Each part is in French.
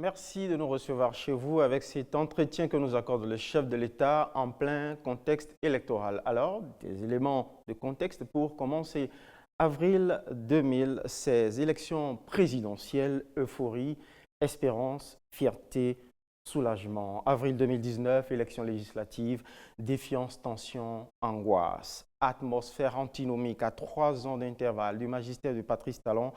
Merci de nous recevoir chez vous avec cet entretien que nous accorde le chef de l'État en plein contexte électoral. Alors, des éléments de contexte pour commencer. Avril 2016, élection présidentielle, euphorie, espérance, fierté, soulagement. Avril 2019, élection législative, défiance, tension, angoisse. Atmosphère antinomique à 3 ans d'intervalle du magistère de Patrice Talon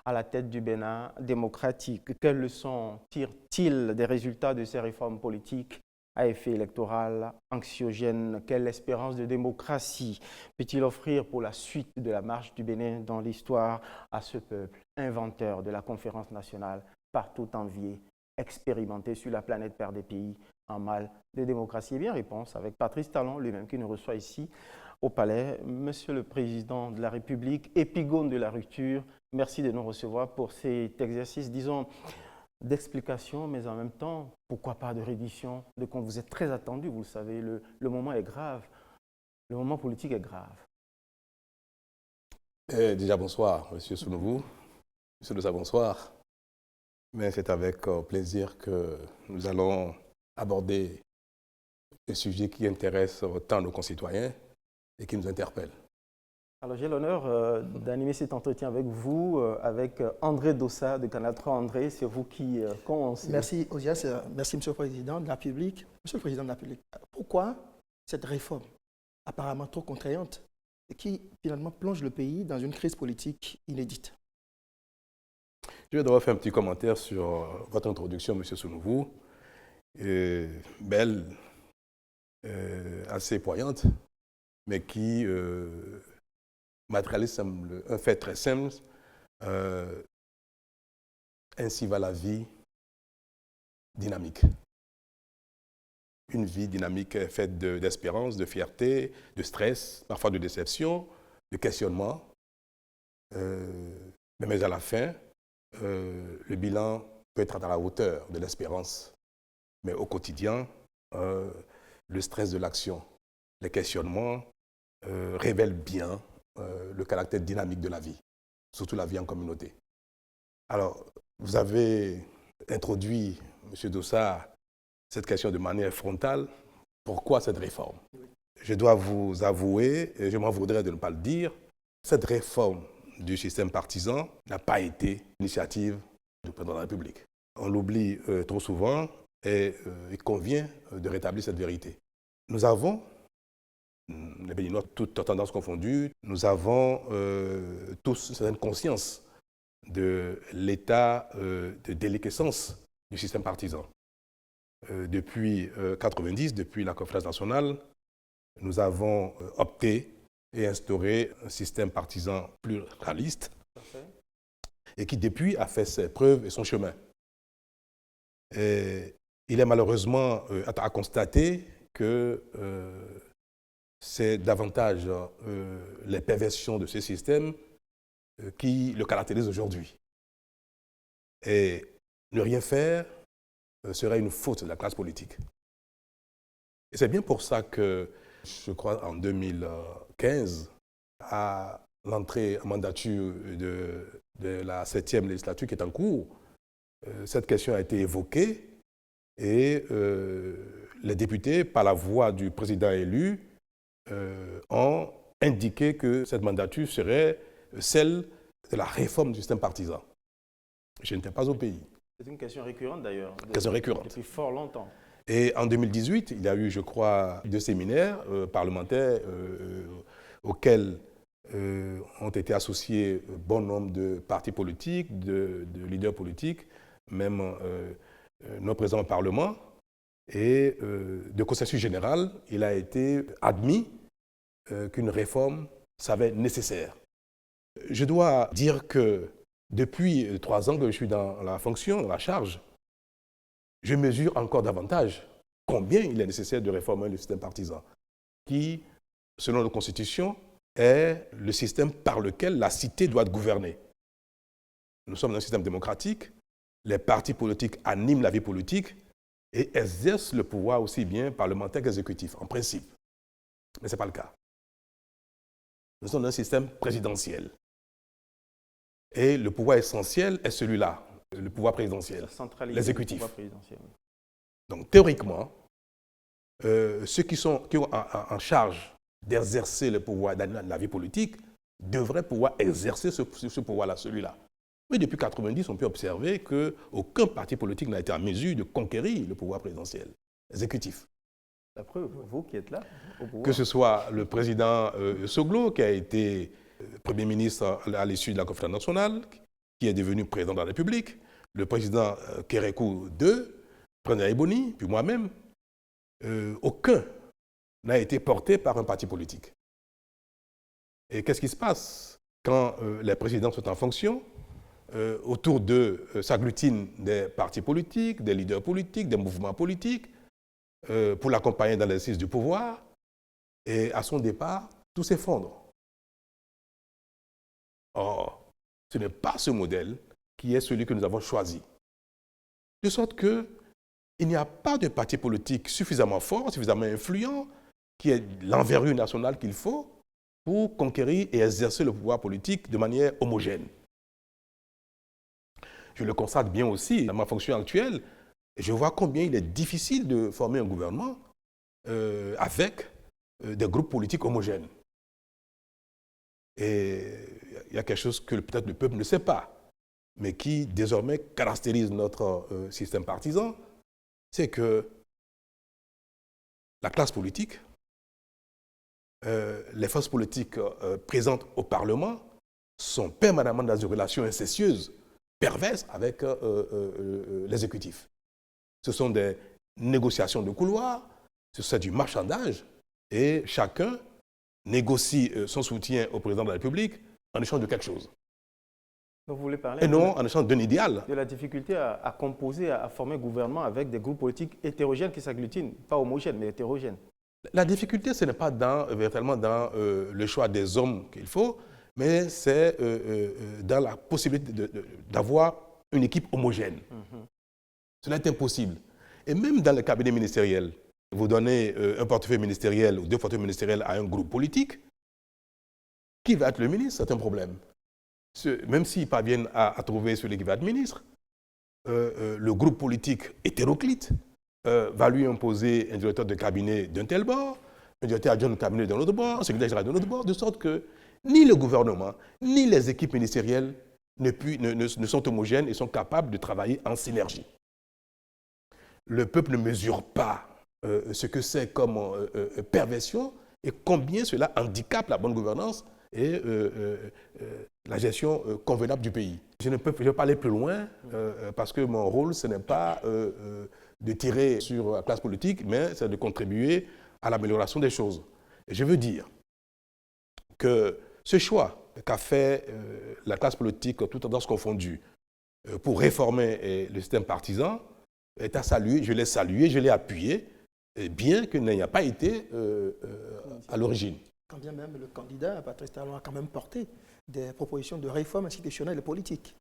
à la tête du Bénin démocratique. Quelles leçons tire-t-il des résultats de ces réformes politiques à effet électoral anxiogène? Quelle espérance de démocratie peut-il offrir pour la suite de la marche du Bénin dans l'histoire à ce peuple inventeur de la conférence nationale, partout envié, expérimenté sur la planète Père des pays en mal de démocratie? Eh bien, réponse avec Patrice Talon lui-même qui nous reçoit ici au Palais. Monsieur le Président de la République, épigone de la rupture, merci de nous recevoir pour cet exercice, disons, d'explication, mais en même temps, pourquoi pas de reddition, de compte. Vous êtes très attendu, vous le savez, le moment est grave, le moment politique est grave. Déjà, bonsoir, Monsieur Sounouvou. Monsieur Dossa, bonsoir. Mais c'est avec plaisir que nous allons aborder un sujet qui intéresse tant nos concitoyens et qui nous interpelle. Alors, j'ai l'honneur d'animer cet entretien avec vous, avec André Dossa de Canal 3. André, c'est vous qui commencez. Merci, Osias. Merci, Monsieur le Président de la République. Monsieur le Président de la République, pourquoi cette réforme apparemment trop contraignante et qui finalement plonge le pays dans une crise politique inédite? Je vais d'abord faire un petit commentaire sur votre introduction, Monsieur Sounouvou. Belle, assez poignante, mais qui matérialise un fait très simple. Ainsi va la vie dynamique. Une vie dynamique faite d'espérance, de fierté, de stress, parfois de déception, de questionnement. Mais à la fin, le bilan peut être à la hauteur de l'espérance. Mais au quotidien, le stress de l'action, les questionnements révèlent bien le caractère dynamique de la vie, surtout la vie en communauté. Alors, vous avez introduit, M. Dossa, cette question de manière frontale. Pourquoi cette réforme? Je dois vous avouer, et je m'en voudrais de ne pas le dire, cette réforme du système partisan n'a pas été l'initiative du président de la République. On l'oublie trop souvent et il convient de rétablir cette vérité. Nous avons, les Béninois, toutes tendances confondues, nous avons tous une certaine conscience de l'état de déliquescence du système partisan. Depuis 1990, depuis la conférence nationale, nous avons opté et instauré un système partisan pluraliste et qui depuis a fait ses preuves et son chemin. Et il est malheureusement à constater que c'est davantage les perversions de ce système qui le caractérisent aujourd'hui. Et ne rien faire serait une faute de la classe politique. Et c'est bien pour ça que, je crois, en 2015, à l'entrée en mandature de la 7e législature qui est en cours, cette question a été évoquée et les députés, par la voix du président élu, ont indiqué que cette mandature serait celle de la réforme du système partisan. Je n'étais pas au pays. C'est une question récurrente d'ailleurs. Question récurrente. Depuis fort longtemps. Et en 2018, il y a eu, je crois, 2 séminaires parlementaires auxquels ont été associés bon nombre de partis politiques, de leaders politiques, même nos présents au Parlement. Et de consensus général, il a été admis qu'une réforme s'avère nécessaire. Je dois dire que depuis 3 ans que je suis dans la fonction, dans la charge, je mesure encore davantage combien il est nécessaire de réformer le système partisan, qui, selon la Constitution, est le système par lequel la cité doit gouverner. Nous sommes dans un système démocratique, les partis politiques animent la vie politique et exercent le pouvoir aussi bien parlementaire qu'exécutif, en principe. Mais ce n'est pas le cas. Nous sommes dans un système présidentiel. Et le pouvoir essentiel est celui-là, le pouvoir présidentiel, Centraliser l'exécutif. le pouvoir présidentiel. Donc théoriquement, ceux qui ont en charge d'exercer le pouvoir dans la vie politique devraient pouvoir exercer ce pouvoir-là, celui-là. Mais depuis 1990, on peut observer qu'aucun parti politique n'a été en mesure de conquérir le pouvoir présidentiel, exécutif. La preuve, vous qui êtes là, au pouvoir. Que ce soit le président Soglo, qui a été Premier ministre à l'issue de la conférence nationale, qui est devenu président de la République, le président Kérékou II, le président Eboni, puis moi-même, aucun n'a été porté par un parti politique. Et qu'est-ce qui se passe quand les présidents sont en fonction? Autour d'eux s'agglutinent des partis politiques, des leaders politiques, des mouvements politiques, pour l'accompagner dans l'exercice du pouvoir. Et à son départ, tout s'effondre. Or, ce n'est pas ce modèle qui est celui que nous avons choisi. De sorte qu'il n'y a pas de parti politique suffisamment fort, suffisamment influent, qui ait l'envergure nationale qu'il faut pour conquérir et exercer le pouvoir politique de manière homogène. Je le constate bien aussi dans ma fonction actuelle. Je vois combien il est difficile de former un gouvernement avec des groupes politiques homogènes. Et il y a quelque chose que peut-être le peuple ne sait pas, mais qui désormais caractérise notre système partisan, c'est que la classe politique, les forces politiques présentes au Parlement sont permanemment dans une relation incestueuse, perverse avec l'exécutif. Ce sont des négociations de couloir, c'est du marchandage, et chacun négocie son soutien au président de la République en échange de quelque chose. Donc vous voulez parler et non en échange d'un idéal. De la difficulté à composer, à former un gouvernement avec des groupes politiques hétérogènes qui s'agglutinent, pas homogènes, mais hétérogènes. La difficulté, ce n'est pas véritablement dans le choix des hommes qu'il faut, mais c'est dans la possibilité d'avoir une équipe homogène. Cela est impossible. Et même dans le cabinet ministériel, vous donnez un portefeuille ministériel ou deux portefeuilles ministériels à un groupe politique, qui va être le ministre, c'est un problème. Même s'ils parviennent à trouver celui qui va être ministre, le groupe politique hétéroclite va lui imposer un directeur de cabinet d'un tel bord, un directeur adjoint de cabinet d'un autre bord, un secrétaire général d'un autre bord, de sorte que ni le gouvernement, ni les équipes ministérielles ne sont homogènes et sont capables de travailler en synergie. Le peuple ne mesure pas ce que c'est comme perversion et combien cela handicape la bonne gouvernance et la gestion convenable du pays. Je ne peux pas aller plus loin parce que mon rôle, ce n'est pas de tirer sur la classe politique, mais c'est de contribuer à l'amélioration des choses. Et je veux dire que ce choix qu'a fait la classe politique, toutes tendances confondues, pour réformer le système partisan, est à saluer. Je l'ai salué, je l'ai appuyé, bien qu'il n'ait pas été à l'origine. Quand bien même le candidat, Patrice Talon, a quand même porté des propositions de réforme institutionnelle et politique.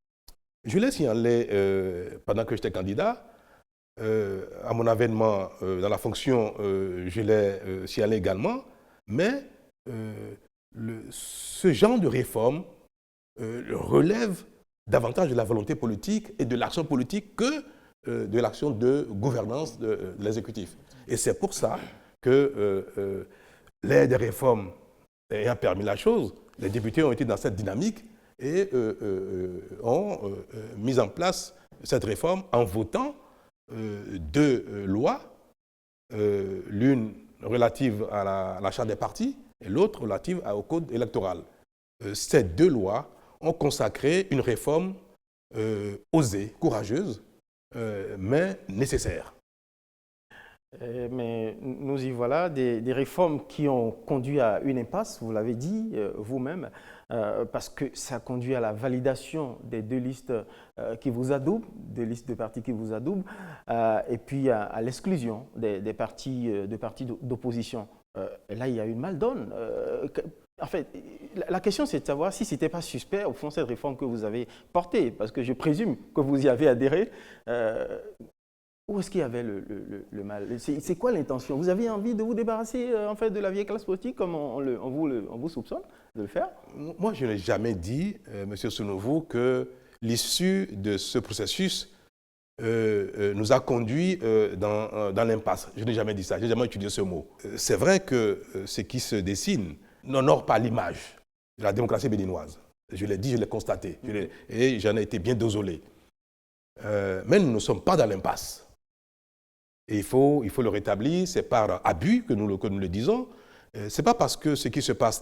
Je l'ai signalé pendant que j'étais candidat. À mon avènement dans la fonction, je l'ai signalé également. Mais ce genre de réforme relève davantage de la volonté politique et de l'action politique que de l'action de gouvernance de l'exécutif. Et c'est pour ça que l'aide des réformes ayant permis la chose, les députés ont été dans cette dynamique et ont mis en place cette réforme en votant deux lois, l'une relative à la charte des partis et l'autre relative au code électoral. Ces deux lois ont consacré une réforme osée, courageuse, mais nécessaire. Mais nous y voilà, des réformes qui ont conduit à une impasse, vous l'avez dit vous-même, parce que ça conduit à la validation des deux listes qui vous adoubent, deux listes de partis qui vous adoubent, et puis à l'exclusion des partis d'opposition. Et là, il y a une mal-donne. En fait, la question, c'est de savoir si ce n'était pas suspect, au fond, cette réforme que vous avez portée, parce que je présume que vous y avez adhéré. Où est-ce qu'il y avait le mal? C'est quoi l'intention? Vous aviez envie de vous débarrasser en fait, de la vieille classe politique, comme on vous soupçonne de le faire? Moi, je n'ai jamais dit, M. Sounouvou, que l'issue de ce processus nous a conduits dans l'impasse. Je n'ai jamais dit ça, je n'ai jamais utilisé ce mot. C'est vrai que ce qui se dessine n'honore pas l'image de la démocratie béninoise. Je l'ai dit, je l'ai constaté, et j'en ai été bien désolé. Mais nous ne sommes pas dans l'impasse. Et il faut le rétablir, c'est par abus que nous le disons. Ce n'est pas parce que ce qui se passe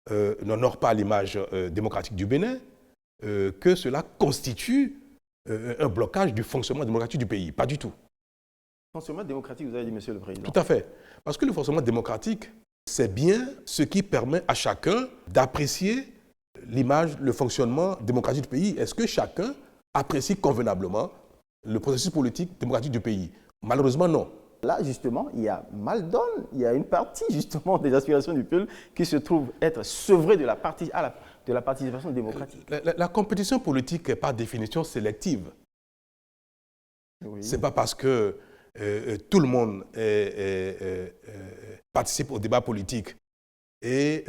n'honore pas l'image démocratique du Bénin que cela constitue un blocage du fonctionnement démocratique du pays. Pas du tout. Fonctionnement démocratique, vous avez dit, Monsieur le Président. Tout à fait. Parce que le fonctionnement démocratique, c'est bien ce qui permet à chacun d'apprécier l'image, le fonctionnement démocratique du pays. Est-ce que chacun apprécie convenablement le processus politique démocratique du pays? Malheureusement, non. Là, justement, il y a mal donne, il y a une partie, justement, des aspirations du peuple qui se trouve être sevrée de la participation démocratique. La compétition politique est par définition sélective. Oui. Ce n'est pas parce que tout le monde participe au débat politique et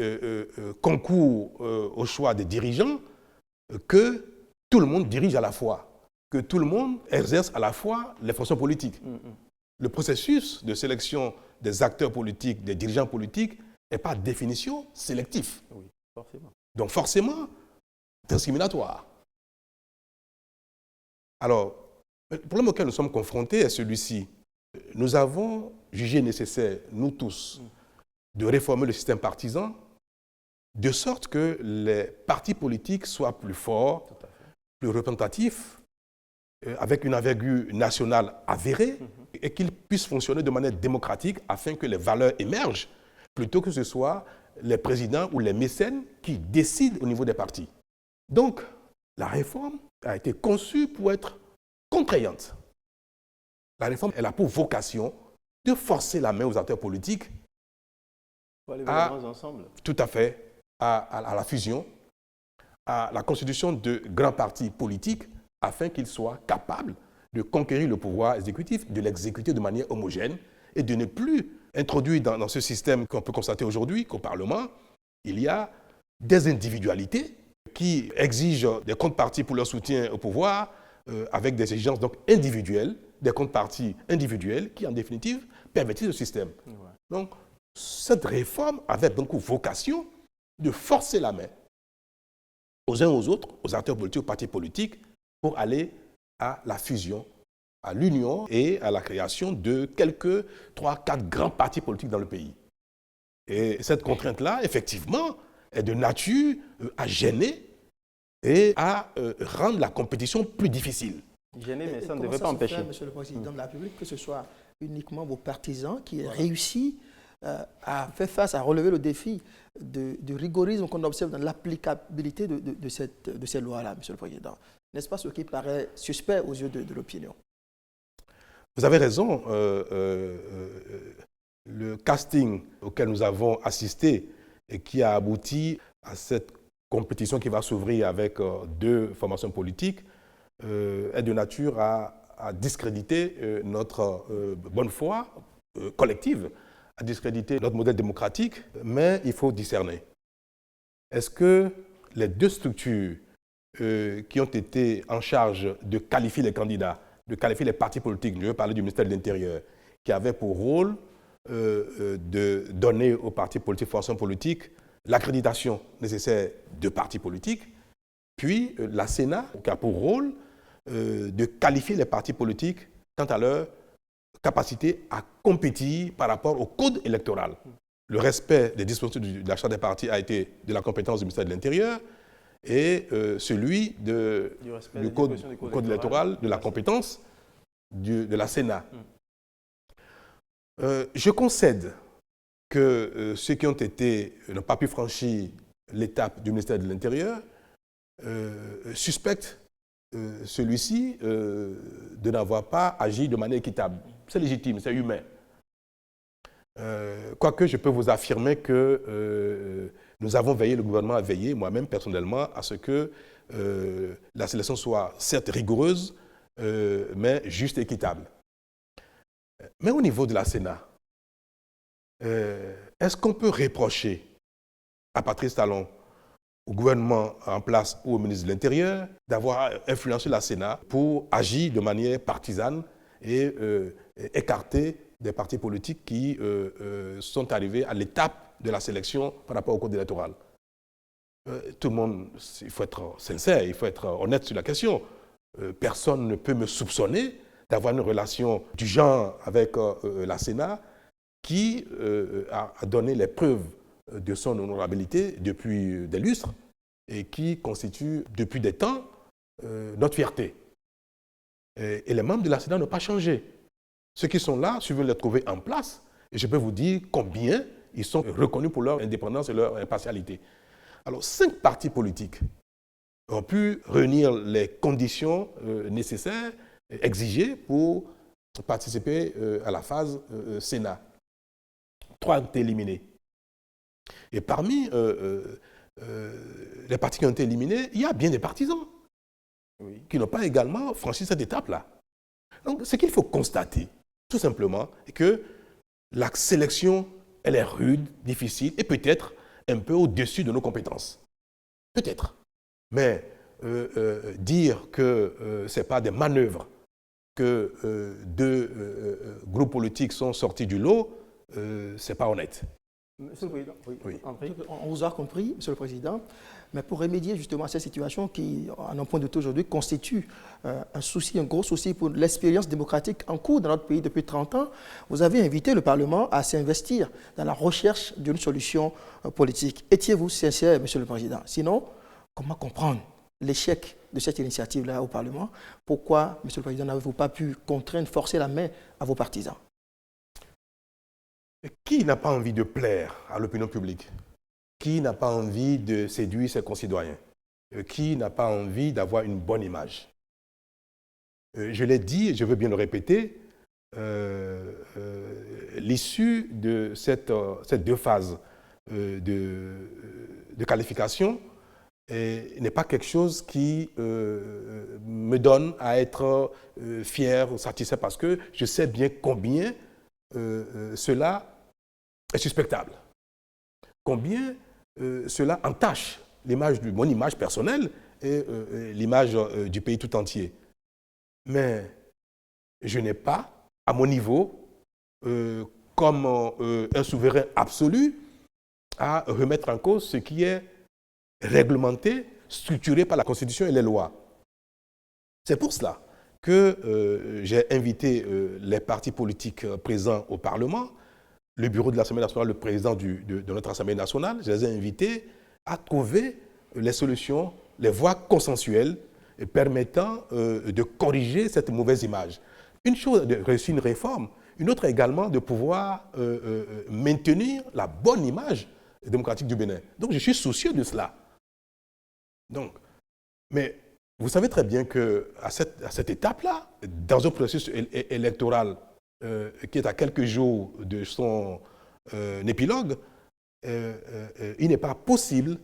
concourt au choix des dirigeants que tout le monde dirige à la fois, que tout le monde exerce à la fois les fonctions politiques. Le processus de sélection des acteurs politiques, des dirigeants politiques, est par définition sélectif. Oui, forcément. Donc forcément, discriminatoire. Alors, le problème auquel nous sommes confrontés est celui-ci. Nous avons jugé nécessaire, nous tous, de réformer le système partisan de sorte que les partis politiques soient plus forts, plus représentatifs, avec une envergure nationale avérée et qu'ils puissent fonctionner de manière démocratique afin que les valeurs émergent plutôt que ce soit les présidents ou les mécènes qui décident au niveau des partis. Donc, la réforme a été conçue pour être contraignante. La réforme, elle a pour vocation de forcer la main aux acteurs politiques ensemble. Tout à fait, à la fusion, à la constitution de grands partis politiques afin qu'ils soient capables de conquérir le pouvoir exécutif, de l'exécuter de manière homogène et de ne plus introduire dans ce système qu'on peut constater aujourd'hui qu'au Parlement, il y a des individualités qui exigent des comptes partis pour leur soutien au pouvoir avec des exigences donc individuelles, des comptes partis individuels qui en définitive pervertissent le système. Ouais. Donc cette réforme avait donc vocation de forcer la main aux uns aux autres, aux acteurs politiques, aux partis politiques, pour aller à la fusion, à l'union et à la création de quelques 3-4 grands partis politiques dans le pays. Et cette contrainte-là, effectivement, est de nature à gêner et à rendre la compétition plus difficile. Gêner, mais ça ne devrait pas empêcher. Monsieur le Président de la République, que ce soit uniquement vos partisans qui aient réussi à faire face, à relever le défi de rigorisme qu'on observe dans l'applicabilité de ces lois-là, Monsieur le Président. N'est-ce pas ce qui paraît suspect aux yeux de l'opinion? Vous avez raison. Le casting auquel nous avons assisté et qui a abouti à cette compétition qui va s'ouvrir avec 2 formations politiques est de nature à discréditer notre bonne foi collective, à discréditer notre modèle démocratique, mais il faut discerner. Est-ce que les 2 structures qui ont été en charge de qualifier les candidats, de qualifier les partis politiques, je veux parler du ministère de l'Intérieur, qui avait pour rôle de donner aux partis politiques, formations politiques, l'accréditation nécessaire de partis politiques, puis la Sénat, qui a pour rôle de qualifier les partis politiques quant à leur capacité à compétir par rapport au code électoral. Le respect des dispositions de la Charte des partis a été de la compétence du ministère de l'Intérieur et celui du code électoral, de la compétence de la Sénat. Je concède que ceux qui n'ont pas pu franchir l'étape du ministère de l'Intérieur suspectent celui-ci de n'avoir pas agi de manière équitable. C'est légitime, c'est humain. Quoique je peux vous affirmer que nous avons veillé, le gouvernement a veillé, moi-même personnellement, à ce que la sélection soit certes rigoureuse, mais juste et équitable. Mais au niveau de la Sénat, est-ce qu'on peut reprocher à Patrice Talon au gouvernement en place ou au ministre de l'Intérieur d'avoir influencé la Sénat pour agir de manière partisane et écarter des partis politiques qui sont arrivés à l'étape de la sélection par rapport au code électoral. Tout le monde, il faut être sincère, il faut être honnête sur la question. Personne ne peut me soupçonner d'avoir une relation du genre avec la Sénat qui a donné les preuves de son honorabilité depuis des lustres et qui constitue depuis des temps notre fierté. Et les membres de la Sénat n'ont pas changé. Ceux qui sont là, si vous les trouvez en place, et je peux vous dire combien ils sont reconnus pour leur indépendance et leur impartialité. Alors, 5 partis politiques ont pu réunir les conditions nécessaires, exigées pour participer à la phase Sénat. 3 ont été éliminés. Et parmi les partis qui ont été éliminés, il y a bien des partisans qui n'ont pas également franchi cette étape-là. Donc, ce qu'il faut constater, tout simplement, est que la sélection, elle est rude, difficile et peut-être un peu au-dessus de nos compétences. Peut-être. Mais dire que ce n'est pas des manœuvres, que 2 groupes politiques sont sortis du lot, ce n'est pas honnête. Monsieur le Président, oui. On vous a compris, Monsieur le Président, mais pour remédier justement à cette situation qui, à un point de vue aujourd'hui, constitue un souci, un gros souci pour l'expérience démocratique en cours dans notre pays depuis 30 ans, vous avez invité le Parlement à s'investir dans la recherche d'une solution politique. Étiez-vous sincère, Monsieur le Président? Sinon, comment comprendre l'échec de cette initiative-là au Parlement? Pourquoi, Monsieur le Président, n'avez-vous pas pu contraindre, forcer la main à vos partisans? Qui n'a pas envie de plaire à l'opinion publique? Qui n'a pas envie de séduire ses concitoyens? Qui n'a pas envie d'avoir une bonne image? Je l'ai dit et je veux bien le répéter, l'issue de ces 2 phases de qualification n'est pas quelque chose qui me donne à être fier ou satisfait parce que je sais bien combien cela est suspectable. Combien cela entache mon image personnelle et l'image du pays tout entier. Mais je n'ai pas, à mon niveau, comme un souverain absolu, à remettre en cause ce qui est réglementé, structuré par la Constitution et les lois. C'est pour cela que j'ai invité les partis politiques présents au Parlement, le bureau de l'Assemblée nationale, le président de notre Assemblée nationale, je les ai invités à trouver les solutions, les voies consensuelles permettant de corriger cette mauvaise image. Une chose de réussir une réforme, une autre également de pouvoir maintenir la bonne image démocratique du Bénin. Donc je suis soucieux de cela. Donc, mais vous savez très bien qu'à cette étape-là, dans un processus électoral qui est à quelques jours de son épilogue, il n'est pas possible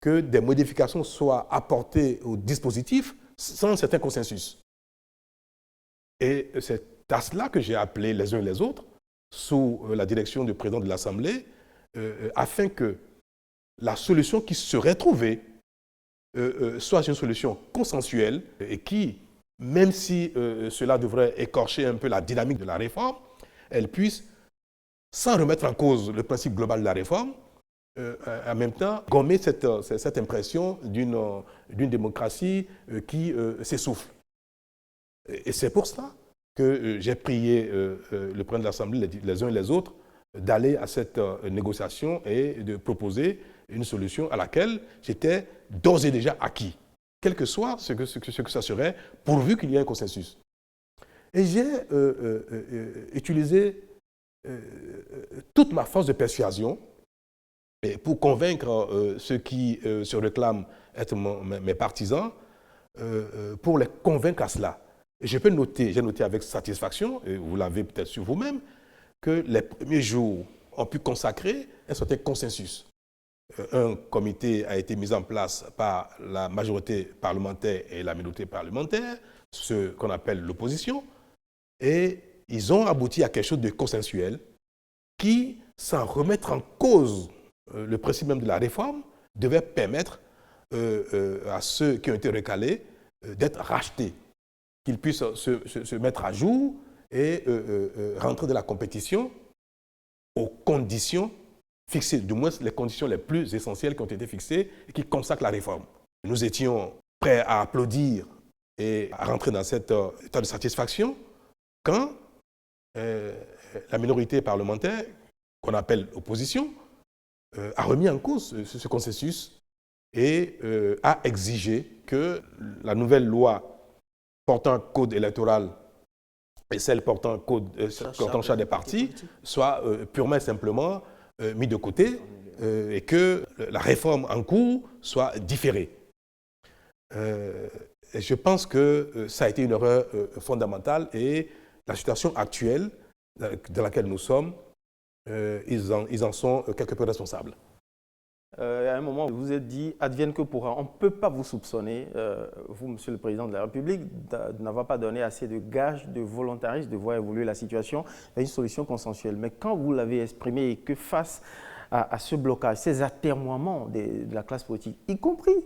que des modifications soient apportées au dispositif sans un certain consensus. Et c'est à cela que j'ai appelé les uns et les autres, sous la direction du président de l'Assemblée, afin que la solution qui serait trouvée soit une solution consensuelle et qui, même si cela devrait écorcher un peu la dynamique de la réforme, elle puisse, sans remettre en cause le principe global de la réforme, en même temps gommer cette impression d'une démocratie qui s'essouffle. Et c'est pour cela que j'ai prié le président de l'Assemblée, les uns et les autres, d'aller à cette négociation et de proposer une solution à laquelle j'étais d'ores et déjà acquis, quel que soit ce que ça serait, pourvu qu'il y ait un consensus. Et j'ai utilisé toute ma force de persuasion pour convaincre ceux qui se réclament être mes partisans, pour les convaincre à cela. Et j'ai noté avec satisfaction, et vous l'avez peut-être sur vous-même, que les premiers jours ont pu consacrer un certain consensus. Un comité a été mis en place par la majorité parlementaire et la minorité parlementaire, ce qu'on appelle l'opposition, et ils ont abouti à quelque chose de consensuel qui, sans remettre en cause le principe même de la réforme, devait permettre à ceux qui ont été recalés d'être rachetés, qu'ils puissent se mettre à jour et rentrer dans la compétition aux conditions fixées, du moins les conditions les plus essentielles qui ont été fixées et qui consacrent la réforme. Nous étions prêts à applaudir et à rentrer dans cet état de satisfaction quand la minorité parlementaire, qu'on appelle opposition, a remis en cause ce consensus et a exigé que la nouvelle loi portant code électoral et celle portant charte des partis soient purement et simplement mis de côté et que la réforme en cours soit différée. Et je pense que ça a été une erreur fondamentale et la situation actuelle dans laquelle nous sommes, ils en sont quelque peu responsables. À un moment, vous vous êtes dit, advienne que pourra. On ne peut pas vous soupçonner, vous, Monsieur le Président de la République, de n'avoir pas donné assez de gages de volontarisme, de voir évoluer la situation vers une solution consensuelle. Mais quand vous l'avez exprimé et que face à ce blocage, ces atermoiements de la classe politique, y compris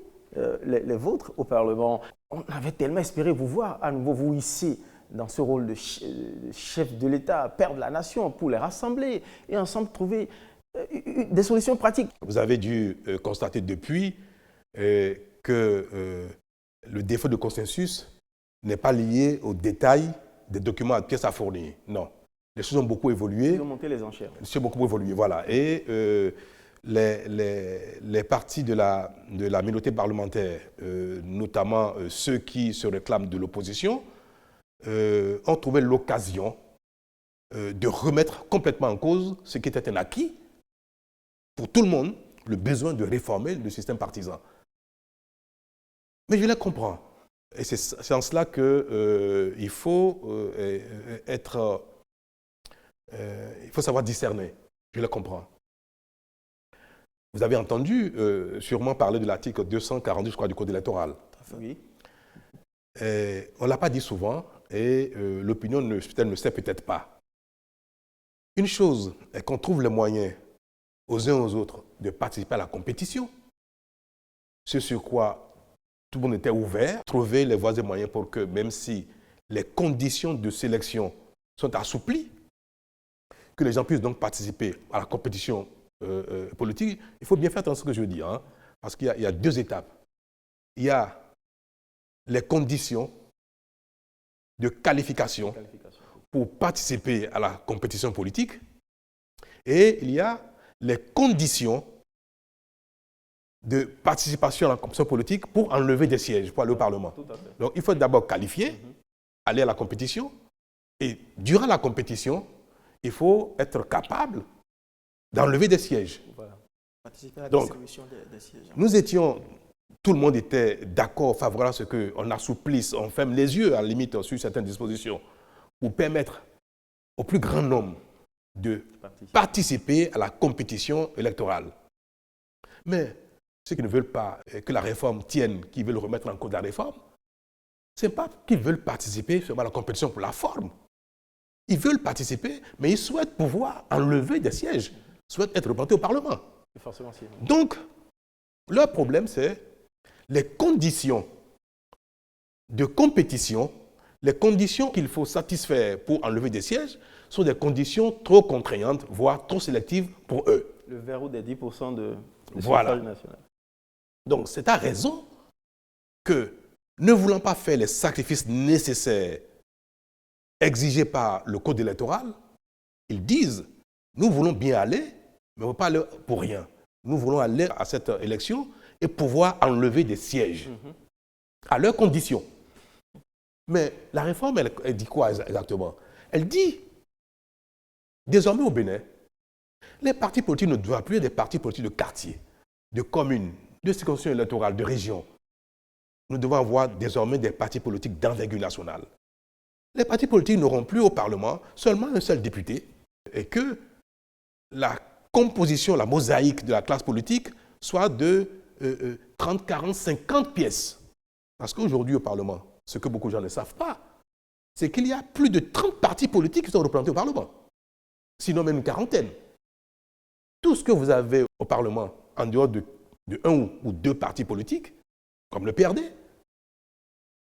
les vôtres au Parlement, on avait tellement espéré vous voir à nouveau vous hisser dans ce rôle de chef de l'État, père de la nation, pour les rassembler et ensemble trouver des solutions pratiques. Vous avez dû constater depuis que le défaut de consensus n'est pas lié aux détails des documents à pièces à fournir. Non. Les choses ont beaucoup évolué. Ils ont monté les enchères. Les choses ont beaucoup évolué, voilà. Et les partis de la minorité parlementaire, notamment ceux qui se réclament de l'opposition, ont trouvé l'occasion de remettre complètement en cause ce qui était un acquis pour tout le monde, le besoin de réformer le système partisan. Mais je les comprends. Et c'est en cela qu'il faut il faut savoir discerner. Je les comprends. Vous avez entendu sûrement parler de l'article 242, je crois, du Code électoral. Oui. On ne l'a pas dit souvent et l'opinion ne sait peut-être pas. Une chose est qu'on trouve les moyens aux uns aux autres de participer à la compétition, ce sur quoi tout le monde était ouvert, trouver les voies et moyens pour que, même si les conditions de sélection sont assouplies, que les gens puissent donc participer à la compétition politique. Il faut bien faire attention à ce que je veux dire, hein, parce qu'il y a deux étapes. Il y a les conditions de qualification pour participer à la compétition politique et il y a les conditions de participation à la compétition politique pour enlever des sièges pour aller au Parlement. Donc, il faut d'abord qualifier, aller à la compétition, et durant la compétition, il faut être capable d'enlever des sièges. Voilà. Participer à la Donc, distribution des sièges. nous étions, tout le monde était d'accord, favorable à ce qu'on assouplisse, on ferme les yeux à la limite sur certaines dispositions pour permettre au plus grand nombre de participer à la compétition électorale. Mais ceux qui ne veulent pas que la réforme tienne, qui veulent remettre en cause la réforme, ce n'est pas qu'ils veulent participer seulement à la compétition pour la forme. Ils veulent participer, mais ils souhaitent pouvoir enlever des sièges, souhaitent être représentés au Parlement. Donc, leur problème, c'est les conditions de compétition, les conditions qu'il faut satisfaire pour enlever des sièges sont des conditions trop contraignantes, voire trop sélectives pour eux. Le verrou des 10% de voilà. suffrage national. Donc, c'est à raison que, ne voulant pas faire les sacrifices nécessaires exigés par le code électoral, ils disent, nous voulons bien aller, mais on ne veut pas aller pour rien. Nous voulons aller à cette élection et pouvoir enlever des sièges à leurs conditions. Mais la réforme, elle dit quoi exactement? Elle dit, désormais au Bénin, les partis politiques ne doivent plus être des partis politiques de quartier, de communes, de circonscriptions électorales, de régions. Nous devons avoir désormais des partis politiques d'envergure nationale. Les partis politiques n'auront plus au Parlement seulement un seul député et que la composition, la mosaïque de la classe politique soit de 30, 40, 50 pièces. Parce qu'aujourd'hui au Parlement, ce que beaucoup de gens ne savent pas, c'est qu'il y a plus de 30 partis politiques qui sont représentés au Parlement. Sinon même une quarantaine. Tout ce que vous avez au Parlement, en dehors de un ou deux partis politiques, comme le PRD.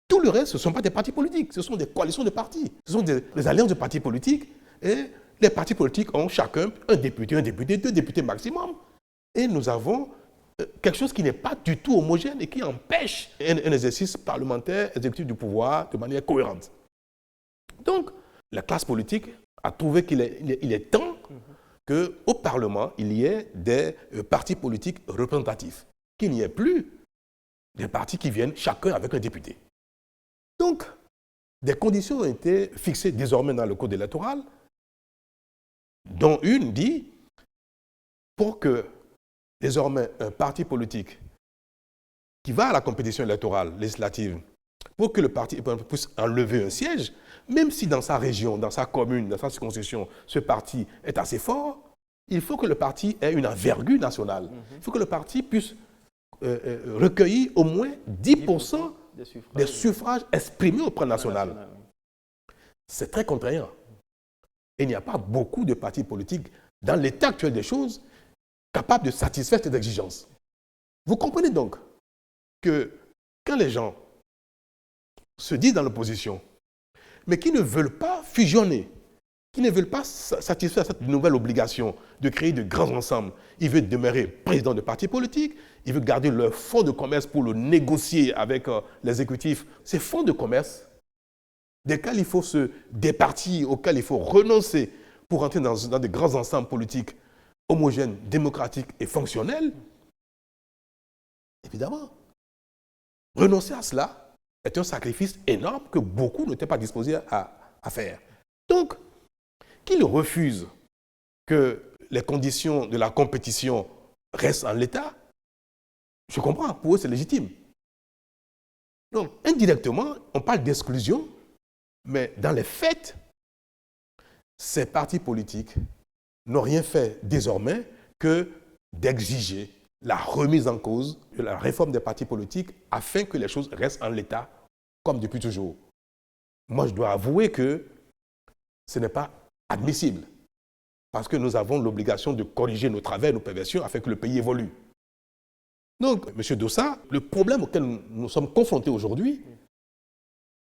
Tout le reste, ce ne sont pas des partis politiques, ce sont des coalitions de partis, ce sont des alliances de partis politiques. Et les partis politiques ont chacun un député, deux députés maximum. Et nous avons quelque chose qui n'est pas du tout homogène et qui empêche un exercice parlementaire, exécutif du pouvoir de manière cohérente. Donc, la classe politique a trouvé qu'il est temps qu'au Parlement, il y ait des partis politiques représentatifs, qu'il n'y ait plus des partis qui viennent chacun avec un député. Donc, des conditions ont été fixées désormais dans le code électoral, dont une dit, pour que désormais un parti politique qui va à la compétition électorale législative, pour que le parti puisse enlever un siège, même si dans sa région, dans sa commune, dans sa circonscription, ce parti est assez fort, il faut que le parti ait une envergure nationale. Il faut que le parti puisse recueillir au moins 10% des suffrages exprimés au plan national. C'est très contraignant. Et il n'y a pas beaucoup de partis politiques, dans l'état actuel des choses, capables de satisfaire cette exigence. Vous comprenez donc que quand les gens se disent dans l'opposition, mais qui ne veulent pas fusionner, qui ne veulent pas satisfaire cette nouvelle obligation de créer de grands ensembles, ils veulent demeurer président de partis politiques, ils veulent garder leur fonds de commerce pour le négocier avec l'exécutif. Ces fonds de commerce, desquels il faut se départir, auxquels il faut renoncer pour entrer dans des grands ensembles politiques homogènes, démocratiques et fonctionnels, évidemment, renoncer à cela est un sacrifice énorme que beaucoup n'étaient pas disposés à faire. Donc, qu'ils refusent que les conditions de la compétition restent en l'état, je comprends, pour eux c'est légitime. Donc, indirectement, on parle d'exclusion, mais dans les faits, ces partis politiques n'ont rien fait désormais que d'exiger la remise en cause de la réforme des partis politiques afin que les choses restent en l'état comme depuis toujours. Moi, je dois avouer que ce n'est pas admissible parce que nous avons l'obligation de corriger nos travers, nos perversions afin que le pays évolue. Donc, M. Dossa, le problème auquel nous sommes confrontés aujourd'hui,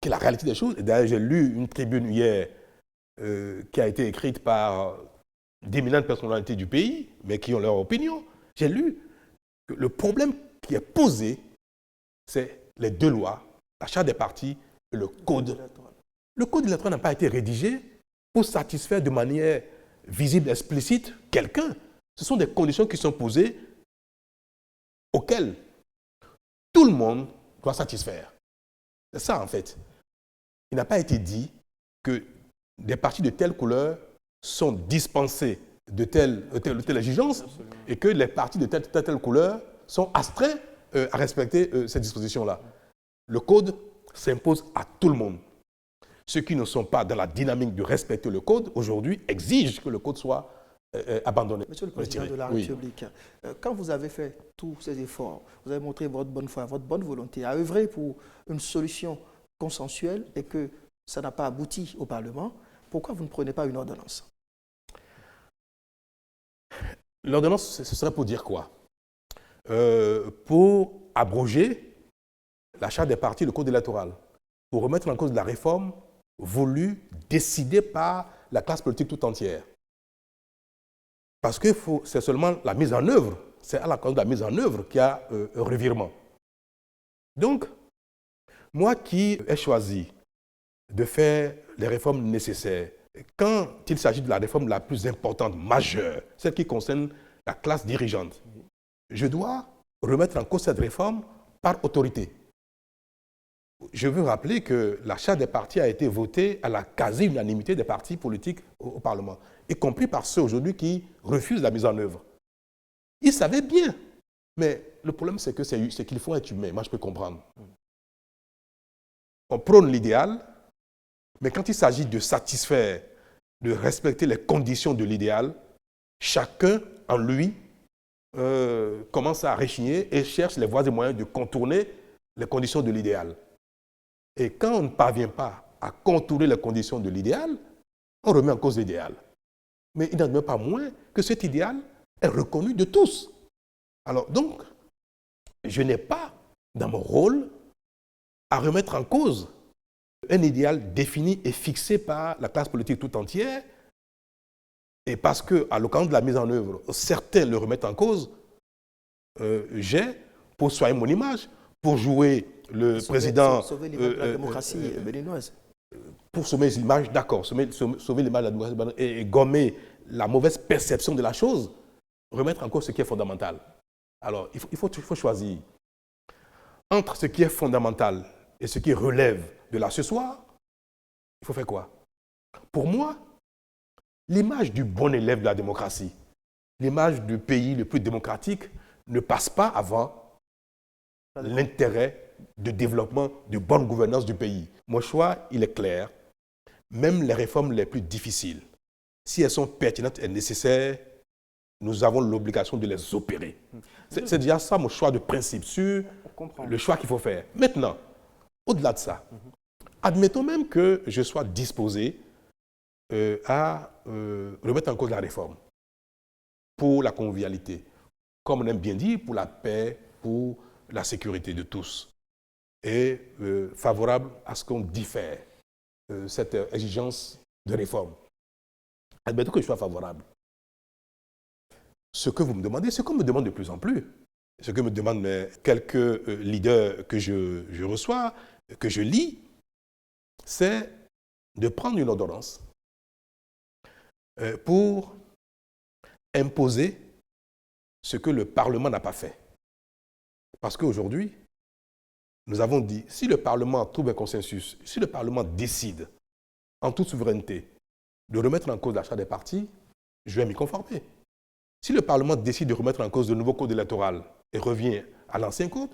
qui est la réalité des choses, et d'ailleurs j'ai lu une tribune hier qui a été écrite par d'éminentes personnalités du pays, mais qui ont leur opinion, j'ai lu que le problème qui est posé, c'est les deux lois, la charte des partis et le code. Le code électoral n'a pas été rédigé pour satisfaire de manière visible, explicite, quelqu'un. Ce sont des conditions qui sont posées auxquelles tout le monde doit satisfaire. C'est ça, en fait. Il n'a pas été dit que des partis de telle couleur sont dispensés de telle exigence et que les partis de telle couleur sont astreints à respecter ces dispositions-là. Le code s'impose à tout le monde. Ceux qui ne sont pas dans la dynamique de respecter le code, aujourd'hui, exigent que le code soit abandonné. Monsieur le Président de la République, quand vous avez fait tous ces efforts, vous avez montré votre bonne foi, votre bonne volonté à œuvrer pour une solution consensuelle et que ça n'a pas abouti au Parlement, pourquoi vous ne prenez pas une ordonnance? L'ordonnance, ce serait pour dire quoi? Pour abroger la charte des partis, le code électoral, pour remettre en cause la réforme voulue, décidée par la classe politique tout entière. Parce que c'est seulement la mise en œuvre, c'est à la cause de la mise en œuvre qu'il y a un revirement. Donc, moi qui ai choisi de faire les réformes nécessaires, quand il s'agit de la réforme la plus importante, majeure, celle qui concerne la classe dirigeante, je dois remettre en cause cette réforme par autorité. Je veux rappeler que la charte des partis a été votée à la quasi-unanimité des partis politiques au Parlement, y compris par ceux aujourd'hui qui refusent la mise en œuvre. Ils savaient bien, mais le problème c'est qu'il faut être humain. Moi je peux comprendre. On prône l'idéal, mais quand il s'agit de satisfaire, de respecter les conditions de l'idéal, chacun en lui commence à rechigner et cherche les voies et moyens de contourner les conditions de l'idéal. Et quand on ne parvient pas à contourner les conditions de l'idéal, on remet en cause l'idéal. Mais il n'en demeure pas moins que cet idéal est reconnu de tous. Alors donc, je n'ai pas dans mon rôle, à remettre en cause un idéal défini et fixé par la classe politique tout entière. Et parce qu'à l'occasion de la mise en œuvre, certains le remettent en cause, j'ai, pour soigner mon image, pour jouer le président... Sauver l'image de la démocratie béninoise. Pour sauver l'image, d'accord, sauver l'image de la démocratie et gommer la mauvaise perception de la chose, remettre en cause ce qui est fondamental. Alors, il faut choisir entre ce qui est fondamental et ce qui relève de la ce soir. Il faut faire quoi? Pour moi, l'image du bon élève de la démocratie, l'image du pays le plus démocratique ne passe pas avant l'intérêt de développement, de bonne gouvernance du pays. Mon choix, il est clair. Même les réformes les plus difficiles, si elles sont pertinentes et nécessaires, nous avons l'obligation de les opérer. C'est déjà ça mon choix de principe sur le choix qu'il faut faire. Maintenant, au-delà de ça, admettons même que je sois disposé à remettre en cause la réforme pour la convivialité, comme on aime bien dire, pour la paix, pour la sécurité de tous, et favorable à ce qu'on diffère cette exigence de réforme. Admettons que je sois favorable. Ce que vous me demandez, ce qu'on me demande de plus en plus, ce que me demandent quelques leaders que je reçois, que je lis, c'est de prendre une ordonnance pour imposer ce que le Parlement n'a pas fait. Parce qu'aujourd'hui, nous avons dit, si le Parlement trouve un consensus, si le Parlement décide, en toute souveraineté, de remettre en cause l'achat des partis, je vais m'y conformer. Si le Parlement décide de remettre en cause le nouveau code électoral et revient à l'ancien code,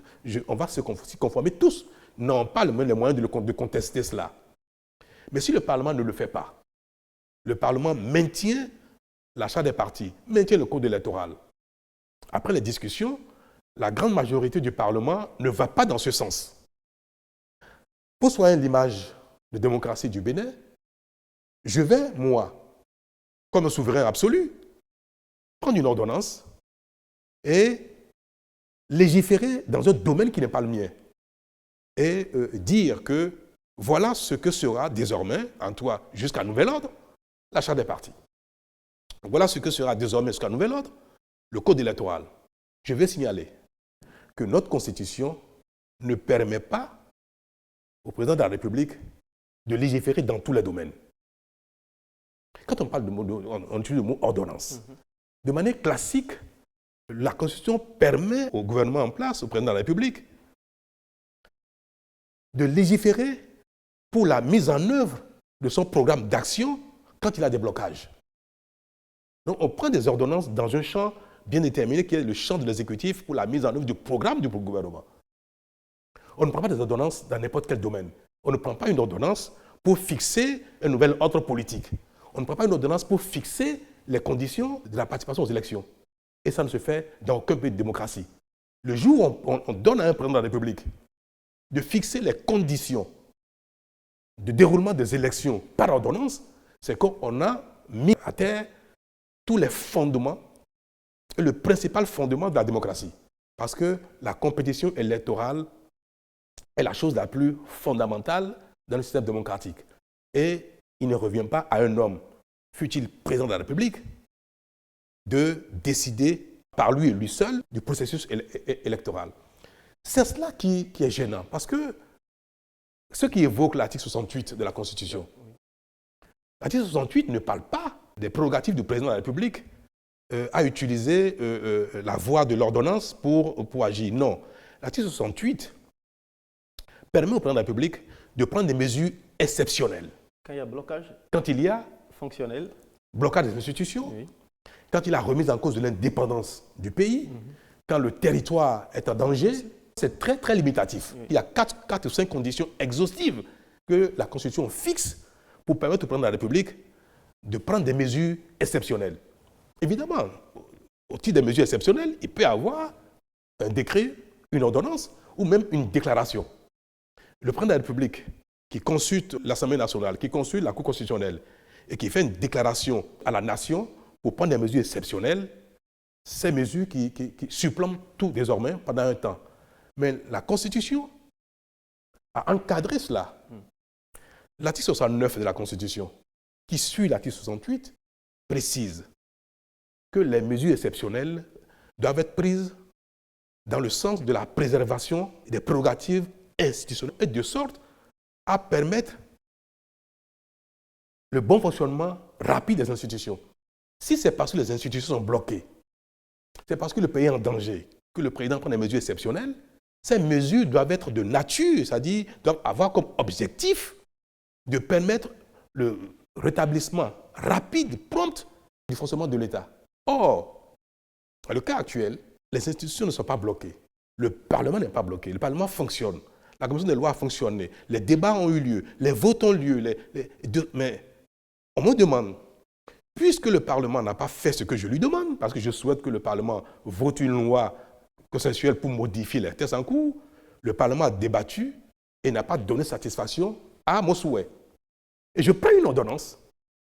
on va s'y conformer tous. Non, pas les moyens de contester cela. Mais si le Parlement ne le fait pas, le Parlement maintient l'achat des partis, maintient le code électoral. Après les discussions, la grande majorité du Parlement ne va pas dans ce sens. Pour soigner l'image de démocratie du Bénin, je vais, moi, comme un souverain absolu, prendre une ordonnance et légiférer dans un domaine qui n'est pas le mien. Et dire que voilà ce que sera désormais, en toi, jusqu'à nouvel ordre, l'achat des partis. Voilà ce que sera désormais jusqu'à nouvel ordre, le code électoral. Je vais signaler que notre Constitution ne permet pas au président de la République de légiférer dans tous les domaines. Quand on parle on utilise le mot ordonnance. De manière classique, la Constitution permet au gouvernement en place, au président de la République, de légiférer pour la mise en œuvre de son programme d'action quand il a des blocages. Donc on prend des ordonnances dans un champ bien déterminé qui est le champ de l'exécutif pour la mise en œuvre du programme du gouvernement. On ne prend pas des ordonnances dans n'importe quel domaine. On ne prend pas une ordonnance pour fixer un nouvel ordre politique. On ne prend pas une ordonnance pour fixer les conditions de la participation aux élections. Et ça ne se fait dans aucun pays de démocratie. Le jour où on donne à un président de la République de fixer les conditions de déroulement des élections par ordonnance, c'est qu'on a mis à terre tous les fondements et le principal fondement de la démocratie. Parce que la compétition électorale est la chose la plus fondamentale dans le système démocratique. Et il ne revient pas à un homme, fût-il président de la République, de décider par lui et lui seul du processus électoral. C'est cela qui est gênant, parce que ce qui évoque l'article 68 de la Constitution, l'article 68 ne parle pas des prérogatives du président de la République à utiliser la voie de l'ordonnance pour agir. Non. L'article 68 permet au président de la République de prendre des mesures exceptionnelles. Quand il y a blocage Quand il y a fonctionnel, blocage des institutions, oui. Quand il y a remise en cause de l'indépendance du pays, quand le territoire est en danger, c'est très, très limitatif. Oui. Il y a 4 ou 5 conditions exhaustives que la Constitution fixe pour permettre au président de la République de prendre des mesures exceptionnelles. Évidemment, au titre des mesures exceptionnelles, il peut y avoir un décret, une ordonnance ou même une déclaration. Le président de la République qui consulte l'Assemblée nationale, qui consulte la Cour constitutionnelle et qui fait une déclaration à la nation pour prendre des mesures exceptionnelles, ces mesures qui supplantent tout désormais pendant un temps. Mais la Constitution a encadré cela. L'article 69 de la Constitution, qui suit l'article 68, précise que les mesures exceptionnelles doivent être prises dans le sens de la préservation des prérogatives institutionnelles et de sorte à permettre le bon fonctionnement rapide des institutions. Si c'est parce que les institutions sont bloquées, c'est parce que le pays est en danger, que le président prend des mesures exceptionnelles, ces mesures doivent être de nature, c'est-à-dire doivent avoir comme objectif de permettre le rétablissement rapide, prompt du fonctionnement de l'État. Or, dans le cas actuel, les institutions ne sont pas bloquées. Le Parlement n'est pas bloqué. Le Parlement fonctionne. La commission des lois a fonctionné. Les débats ont eu lieu. Les votes ont lieu. Mais on me demande, puisque le Parlement n'a pas fait ce que je lui demande, parce que je souhaite que le Parlement vote une loi consensuelle pour modifier les textes en cours, le Parlement a débattu et n'a pas donné satisfaction à mon souhait. Et je prends une ordonnance,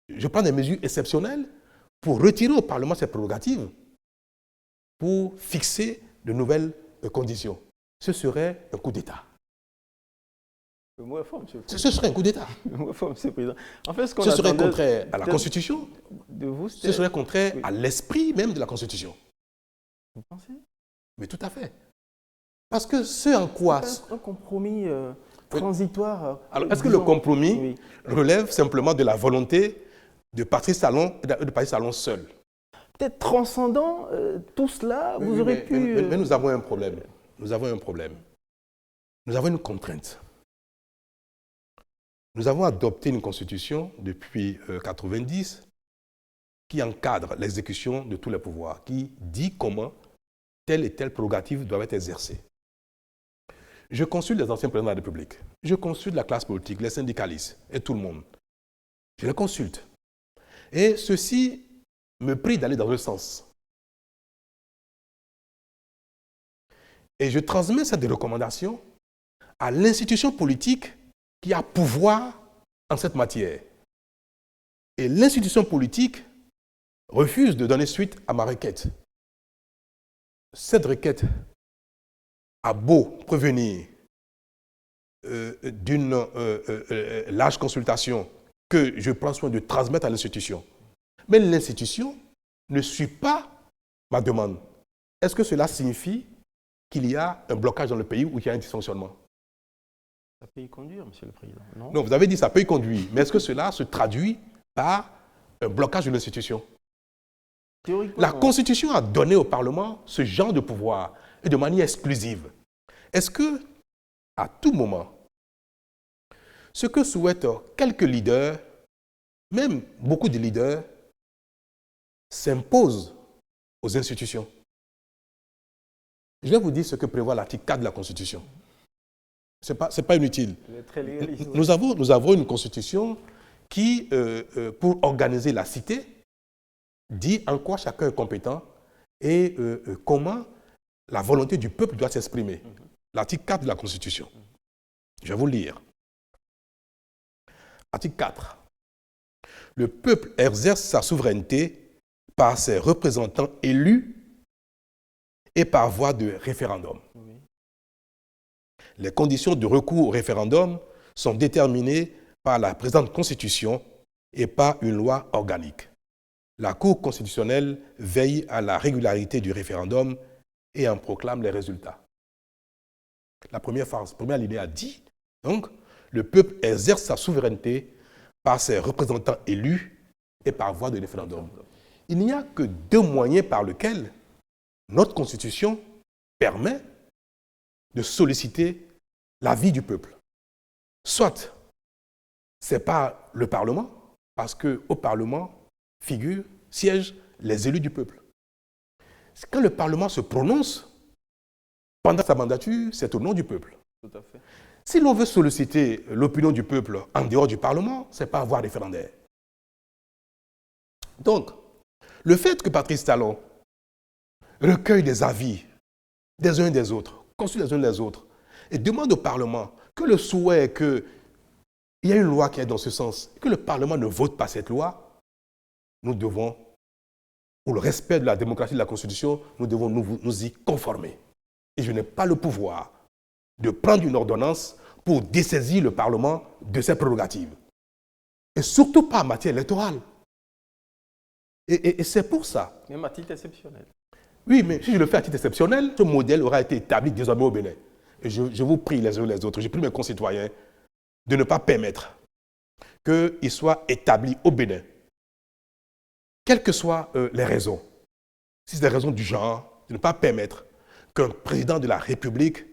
je prends des mesures exceptionnelles pour retirer au Parlement ses prérogatives, pour fixer de nouvelles conditions. Ce serait un coup d'État. Le mot est fort, monsieur le Ce Président. serait un coup d'État. Le mot est fort, monsieur le Président. En fait, Ce serait contraire à la Constitution. de vous, Ce serait contraire Oui. à l'esprit même de la Constitution. Vous pensez? Mais tout à fait. Parce que ce en quoi... Un compromis transitoire. Alors, est-ce que le compromis Oui. relève simplement de la volonté de Patrice Talon et de Patrice Talon seul? Peut-être transcendant tout cela, vous aurez pu... Mais nous avons un problème. Nous avons un problème. Nous avons une contrainte. Nous avons adopté une constitution depuis 1990 qui encadre l'exécution de tous les pouvoirs, qui dit comment telle et telle prérogative doivent être exercées. Je consulte les anciens présidents de la République, je consulte la classe politique, les syndicalistes et tout le monde. Je les consulte. Et ceux-ci me prient d'aller dans le sens. Et je transmets cette recommandation à l'institution politique qui a pouvoir en cette matière. Et l'institution politique refuse de donner suite à ma requête. Cette requête a beau prévenir d'une large consultation que je prends soin de transmettre à l'institution. Mais l'institution ne suit pas ma demande. Est-ce que cela signifie qu'il y a un blocage dans le pays ou qu'il y a un dysfonctionnement? Ça peut y conduire, monsieur le Président, non? Non, vous avez dit que ça peut y conduire. Mais est-ce que cela se traduit par un blocage de l'institution? Théoriquement, La Constitution a donné au Parlement ce genre de pouvoir et de manière exclusive. Est-ce que, à tout moment, ce que souhaitent quelques leaders, même beaucoup de leaders, s'imposent aux institutions? Je vais vous dire ce que prévoit l'article 4 de la Constitution. Ce n'est pas inutile. vous êtes très légaliste. Nous avons une constitution qui, pour organiser la cité, dit en quoi chacun est compétent et comment la volonté du peuple doit s'exprimer. L'article 4 de la Constitution. Je vais vous le lire. Article 4. Le peuple exerce sa souveraineté par ses représentants élus et par voie de référendum. Oui. Les conditions de recours au référendum sont déterminées par la présente Constitution et par une loi organique. La Cour constitutionnelle veille à la régularité du référendum et en proclame les résultats. La première alinéa dit, donc, le peuple exerce sa souveraineté par ses représentants élus et par voie de référendum. Il n'y a que deux moyens par lesquels notre Constitution permet de solliciter l'avis du peuple. Soit c'est par le Parlement, parce qu'au Parlement siègent les élus du peuple. Quand le Parlement se prononce, pendant sa mandature, c'est au nom du peuple. Tout à fait. Si l'on veut solliciter l'opinion du peuple en dehors du Parlement, ce n'est pas avoir référendaire. Donc, le fait que Patrice Talon recueille des avis des uns et des autres, consulte les uns des autres, et demande au Parlement que le souhait est qu'il y ait une loi qui est dans ce sens, et que le Parlement ne vote pas cette loi, nous devons, pour le respect de la démocratie et de la Constitution, nous devons nous y conformer. Et je n'ai pas le pouvoir de prendre une ordonnance pour dessaisir le Parlement de ses prérogatives. Et surtout pas en matière électorale. Et c'est pour ça. Même à titre exceptionnel. Oui, mais si je le fais à titre exceptionnel, ce modèle aura été établi désormais au Bénin. Et je vous prie les uns les autres, je prie mes concitoyens de ne pas permettre qu'il soit établi au Bénin, quelles que soient les raisons. Si c'est des raisons du genre, de ne pas permettre qu'un président de la République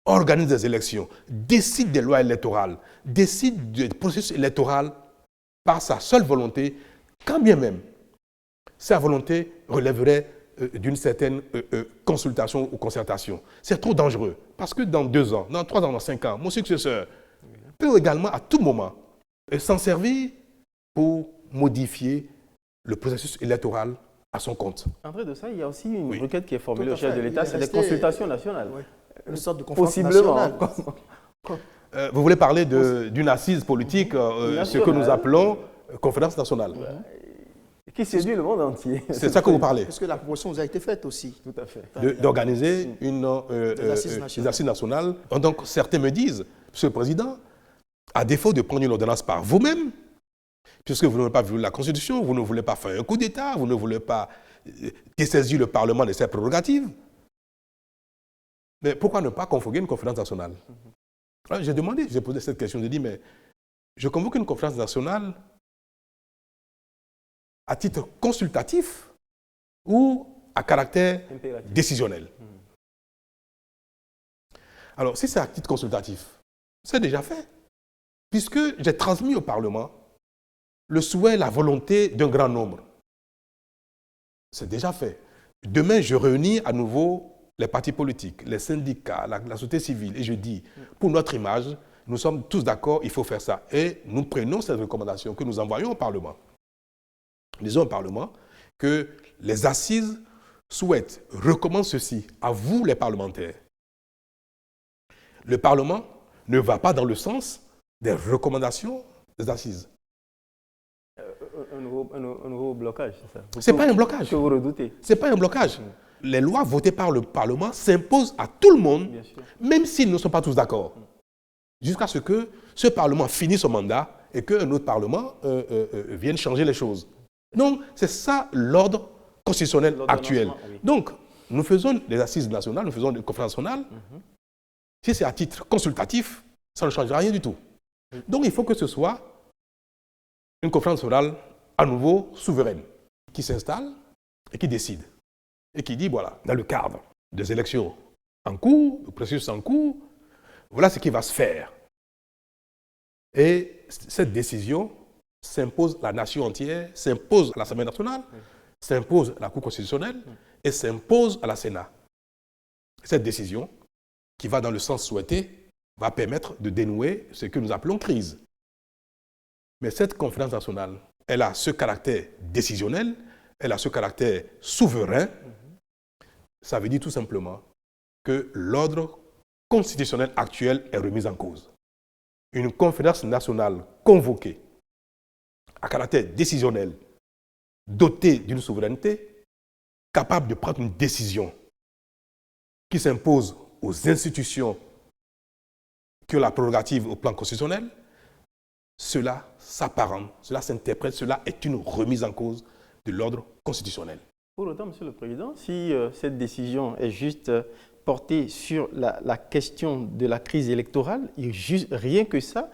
organise des élections, décide des lois électorales, décide du processus électoral par sa seule volonté, quand bien même sa volonté relèverait d'une certaine consultation ou concertation. C'est trop dangereux, parce que dans 2 ans, dans 3 ans, dans 5 ans, mon successeur peut également à tout moment s'en servir pour modifier le processus électoral à son compte. Après de ça, il y a aussi une Oui. requête qui est formulée Tout à au chef fait. de l'État, Il est c'est des resté- consultations nationales. Oui. Une sorte de conférence Possiblement. nationale. Vous voulez parler d'une assise politique, ce que nous appelons conférence nationale. Qui séduit le monde entier. C'est ça que vous parlez, Parce que la promotion vous a été faite aussi. Tout à fait. d'organiser Des assises nationales. des assises nationales. Donc certains me disent, Monsieur le Président, à défaut de prendre une ordonnance par vous-même, puisque vous n'avez pas vu la Constitution, vous ne voulez pas faire un coup d'État, vous ne voulez pas dessaisir le Parlement de ses prérogatives, mais pourquoi ne pas convoquer une conférence nationale? Alors, j'ai posé cette question, j'ai dit, mais je convoque une conférence nationale à titre consultatif ou à caractère Impératif. décisionnel. Alors, si c'est à titre consultatif, c'est déjà fait, puisque j'ai transmis au Parlement le souhait, la volonté d'un grand nombre. C'est déjà fait. Demain, je réunis à nouveau les partis politiques, les syndicats, la société civile, et je dis, pour notre image, nous sommes tous d'accord, il faut faire ça. Et nous prenons cette recommandation que nous envoyons au Parlement. Nous disons au Parlement que les assises souhaitent, recommandent ceci à vous les parlementaires. Le Parlement ne va pas dans le sens des recommandations des assises. Un nouveau blocage, c'est ça? Ce n'est pas un blocage. Que vous redoutez. Ce n'est pas un blocage. Les lois votées par le Parlement s'imposent à tout le monde, Bien sûr. même s'ils ne sont pas tous d'accord. Jusqu'à ce que ce Parlement finisse son mandat et qu'un autre Parlement vienne changer les choses. Donc, c'est ça l'ordre constitutionnel actuel. Oui. Donc, nous faisons des assises nationales, nous faisons des conférences nationales. Si c'est à titre consultatif, ça ne changera rien du tout. Donc, il faut que ce soit une conférence nationale à nouveau souveraine, qui s'installe et qui décide. Et qui dit, voilà, dans le cadre des élections en cours, le processus en cours, voilà ce qui va se faire. Et cette décision s'impose à la nation entière, s'impose à l'Assemblée nationale, s'impose à la Cour constitutionnelle et s'impose à la Sénat. Cette décision, qui va dans le sens souhaité, va permettre de dénouer ce que nous appelons crise. Mais cette conférence nationale, elle a ce caractère décisionnel, elle a ce caractère souverain. Ça veut dire tout simplement que l'ordre constitutionnel actuel est remis en cause. Une conférence nationale convoquée à caractère décisionnel, dotée d'une souveraineté, capable de prendre une décision qui s'impose aux institutions qui ont la prérogative au plan constitutionnel, cela s'apparente, cela s'interprète, cela est une remise en cause de l'ordre constitutionnel. Pour autant, Monsieur le Président, si cette décision est juste portée sur la question de la crise électorale, rien que ça,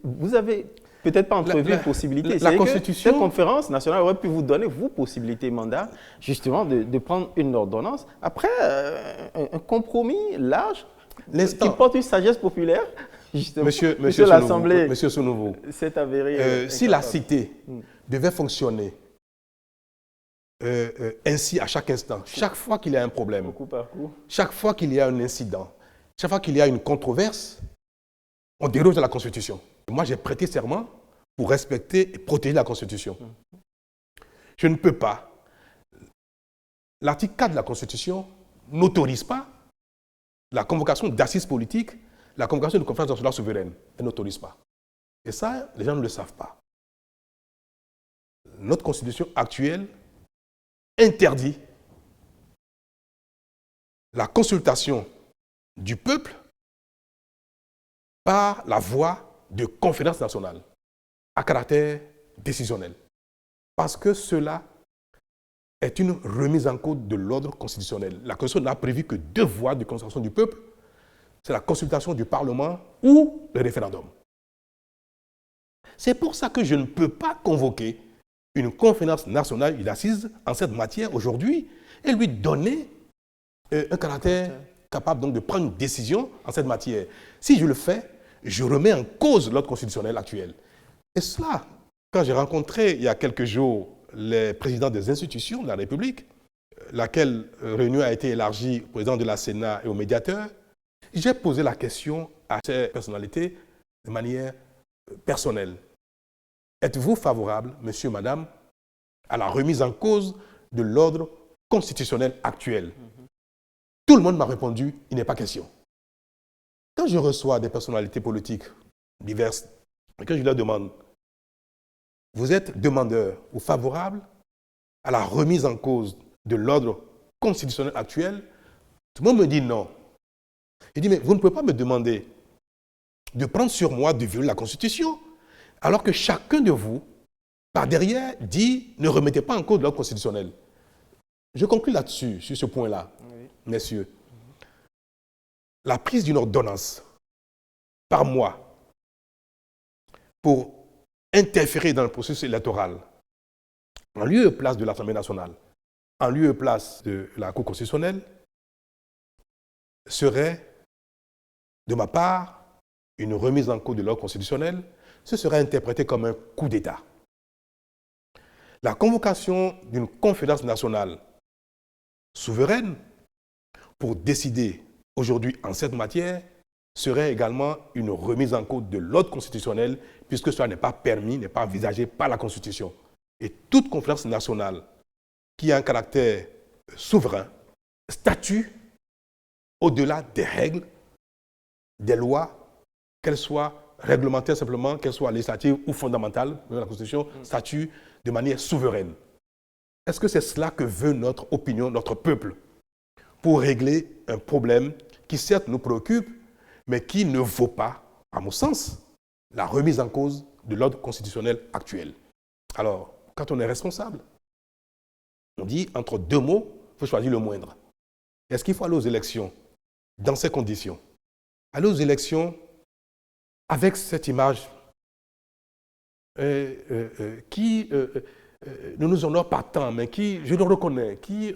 vous avez peut-être pas entrevu une possibilité. La Constitution... Cette conférence nationale aurait pu vous donner, vous, possibilité, mandat, justement, de prendre une ordonnance. Après, un compromis large qui porte une sagesse populaire, justement. Monsieur l'Assemblée Sonouveau, s'est avéré... si la cité devait fonctionner ainsi à chaque instant, chaque fois qu'il y a un problème, coup par coup, chaque fois qu'il y a un incident, chaque fois qu'il y a une controverse, on déroge à la Constitution. Moi, j'ai prêté serment pour respecter et protéger la Constitution. Je ne peux pas. L'article 4 de la Constitution n'autorise pas la convocation d'assises politiques, la convocation de conférence nationale souveraine. Elle n'autorise pas. Et ça, les gens ne le savent pas. Notre Constitution actuelle interdit la consultation du peuple par la voie de conférence nationale à caractère décisionnel. Parce que cela est une remise en cause de l'ordre constitutionnel. La Constitution n'a prévu que 2 voies de consultation du peuple. C'est la consultation du Parlement ou le référendum. C'est pour ça que je ne peux pas convoquer une conférence nationale d'assises en cette matière aujourd'hui et lui donner un caractère capable donc de prendre une décision en cette matière. Si je le fais, je remets en cause l'ordre constitutionnel actuel. Et cela, quand j'ai rencontré il y a quelques jours les présidents des institutions de la République, laquelle réunion a été élargie au président de la Sénat et au médiateur, j'ai posé la question à ces personnalités de manière personnelle. Êtes-vous favorable, monsieur, madame, à la remise en cause de l'ordre constitutionnel actuel? Tout le monde m'a répondu, il n'est pas question. Quand je reçois des personnalités politiques diverses, et que je leur demande, vous êtes demandeur ou favorable à la remise en cause de l'ordre constitutionnel actuel, tout le monde me dit non. Il dit, mais vous ne pouvez pas me demander de prendre sur moi de violer la Constitution, alors que chacun de vous, par derrière, dit, ne remettez pas en cause l'ordre constitutionnel. Je conclue là-dessus, sur ce point-là, messieurs. La prise d'une ordonnance par mois pour interférer dans le processus électoral, en lieu et place de l'Assemblée nationale, en lieu et place de la Cour constitutionnelle, serait, de ma part, une remise en cause de l'ordre constitutionnel. Ce serait interprété comme un coup d'État. La convocation d'une conférence nationale souveraine pour décider aujourd'hui en cette matière serait également une remise en cause de l'ordre constitutionnel puisque cela n'est pas permis, n'est pas envisagé par la Constitution. Et toute conférence nationale qui a un caractère souverain statue au-delà des règles, des lois, qu'elles soient réglementaires simplement, qu'elles soient législatives ou fondamentales, la Constitution statue de manière souveraine. Est-ce que c'est cela que veut notre opinion, notre peuple, pour régler un problème qui certes nous préoccupe, mais qui ne vaut pas, à mon sens, la remise en cause de l'ordre constitutionnel actuel? Alors, quand on est responsable, on dit entre 2 mots, il faut choisir le moindre. Est-ce qu'il faut aller aux élections dans ces conditions? Aller aux élections avec cette image qui ne nous honore pas tant, mais qui, je le reconnais, qui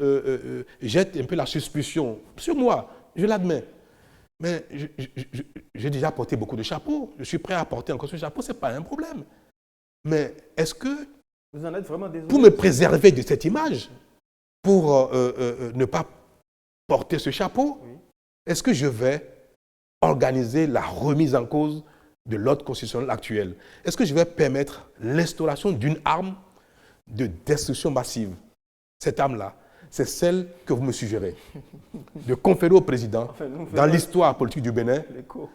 jette un peu la suspicion sur moi, je l'admets. Mais j'ai déjà porté beaucoup de chapeaux, je suis prêt à porter encore ce chapeau, ce n'est pas un problème. Mais est-ce que, vous en êtes vraiment désolé, pour me préserver de cette image, pour ne pas porter ce chapeau, est-ce que je vais organiser la remise en cause de l'ordre constitutionnel actuel? Est-ce que je vais permettre l'instauration d'une arme de destruction massive? Cette arme-là, c'est celle que vous me suggérez, de conférer au président, dans l'histoire politique du Bénin,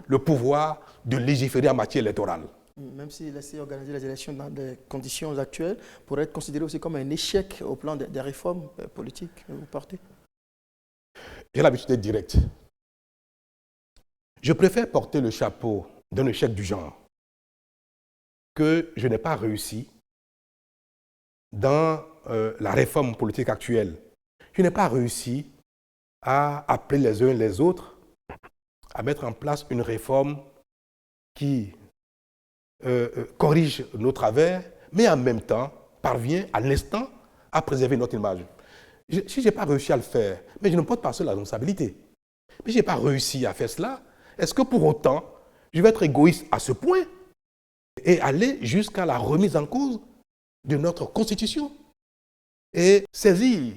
le pouvoir de légiférer en matière électorale. Même si laisser organiser les élections dans des conditions actuelles pourrait être considéré aussi comme un échec au plan des réformes politiques que vous portez? J'ai l'habitude d'être direct. Je préfère porter le chapeau d'un échec du genre que je n'ai pas réussi dans la réforme politique actuelle. Je n'ai pas réussi à appeler les uns les autres à mettre en place une réforme qui corrige nos travers, mais en même temps parvient à l'instant à préserver notre image. Si je n'ai pas réussi à le faire, mais je ne porte pas seule la responsabilité. Mais je n'ai pas réussi à faire cela, est-ce que pour autant, je vais être égoïste à ce point et aller jusqu'à la remise en cause de notre Constitution et saisir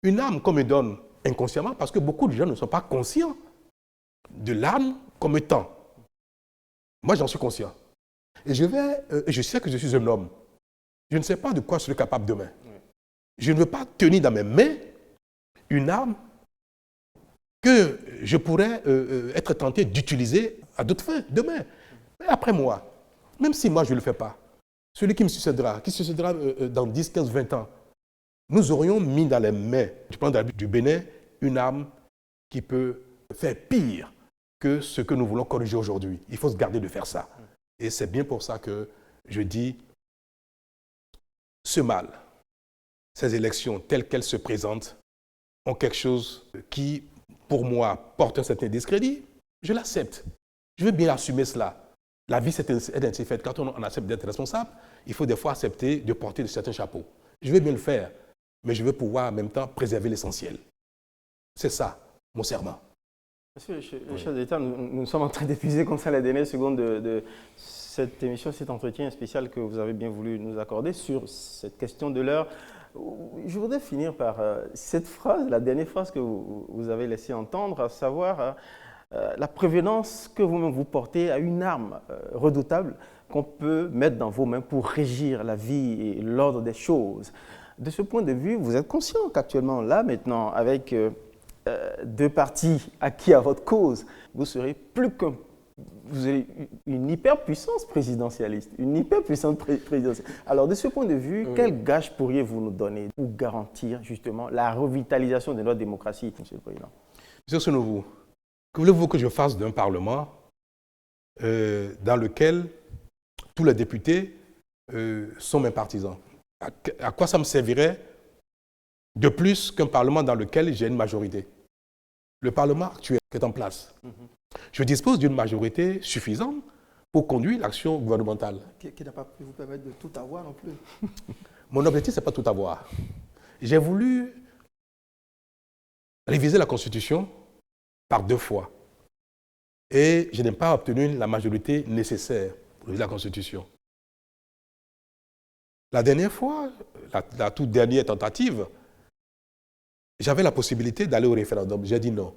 une arme qu'on me donne inconsciemment, parce que beaucoup de gens ne sont pas conscients de l'arme comme étant. Moi, j'en suis conscient. Et je sais que je suis un homme. Je ne sais pas de quoi je serai capable demain. Je ne veux pas tenir dans mes mains une arme que je pourrais être tenté d'utiliser à d'autres fins demain. Mais après moi, même si moi je ne le fais pas, celui qui succédera dans 10, 15, 20 ans, nous aurions mis dans les mains du président du Bénin une arme qui peut faire pire que ce que nous voulons corriger aujourd'hui. Il faut se garder de faire ça. Et c'est bien pour ça que je dis, ce mal, ces élections telles qu'elles se présentent, ont quelque chose qui, pour moi, porte un certain discrédit. Je l'accepte. Je veux bien assumer cela. La vie, c'est ainsi faite. Quand on accepte d'être responsable, il faut des fois accepter de porter de certains chapeaux. Je veux bien le faire, mais je veux pouvoir en même temps préserver l'essentiel. C'est ça, mon serment. Monsieur le chef d'État, nous sommes en train d'épuiser comme ça la dernière seconde de cette émission, cet entretien spécial que vous avez bien voulu nous accorder sur cette question de l'heure. Je voudrais finir par cette phrase, la dernière phrase que vous avez laissé entendre, à savoir la prévenance que vous-même vous portez à une arme redoutable qu'on peut mettre dans vos mains pour régir la vie et l'ordre des choses. De ce point de vue, vous êtes conscient qu'actuellement, là, maintenant, avec deux partis acquis à votre cause, vous serez plus qu'un... Vous avez une hyperpuissance présidentialiste, une hyperpuissance présidentielle. Alors, de ce point de vue, quel gage pourriez-vous nous donner pour garantir justement la revitalisation de notre démocratie, Monsieur le Président? Monsieur Sonovo, que voulez-vous que je fasse d'un Parlement dans lequel tous les députés sont mes partisans? À quoi ça me servirait de plus qu'un Parlement dans lequel j'ai une majorité? Le Parlement actuel qui est en place, je dispose d'une majorité suffisante pour conduire l'action gouvernementale. Qui n'a pas pu vous permettre de tout avoir non plus. Mon objectif, ce n'est pas tout avoir. J'ai voulu réviser la Constitution par 2 fois. Et je n'ai pas obtenu la majorité nécessaire pour réviser la Constitution. La dernière fois, la toute dernière tentative, j'avais la possibilité d'aller au référendum. J'ai dit non.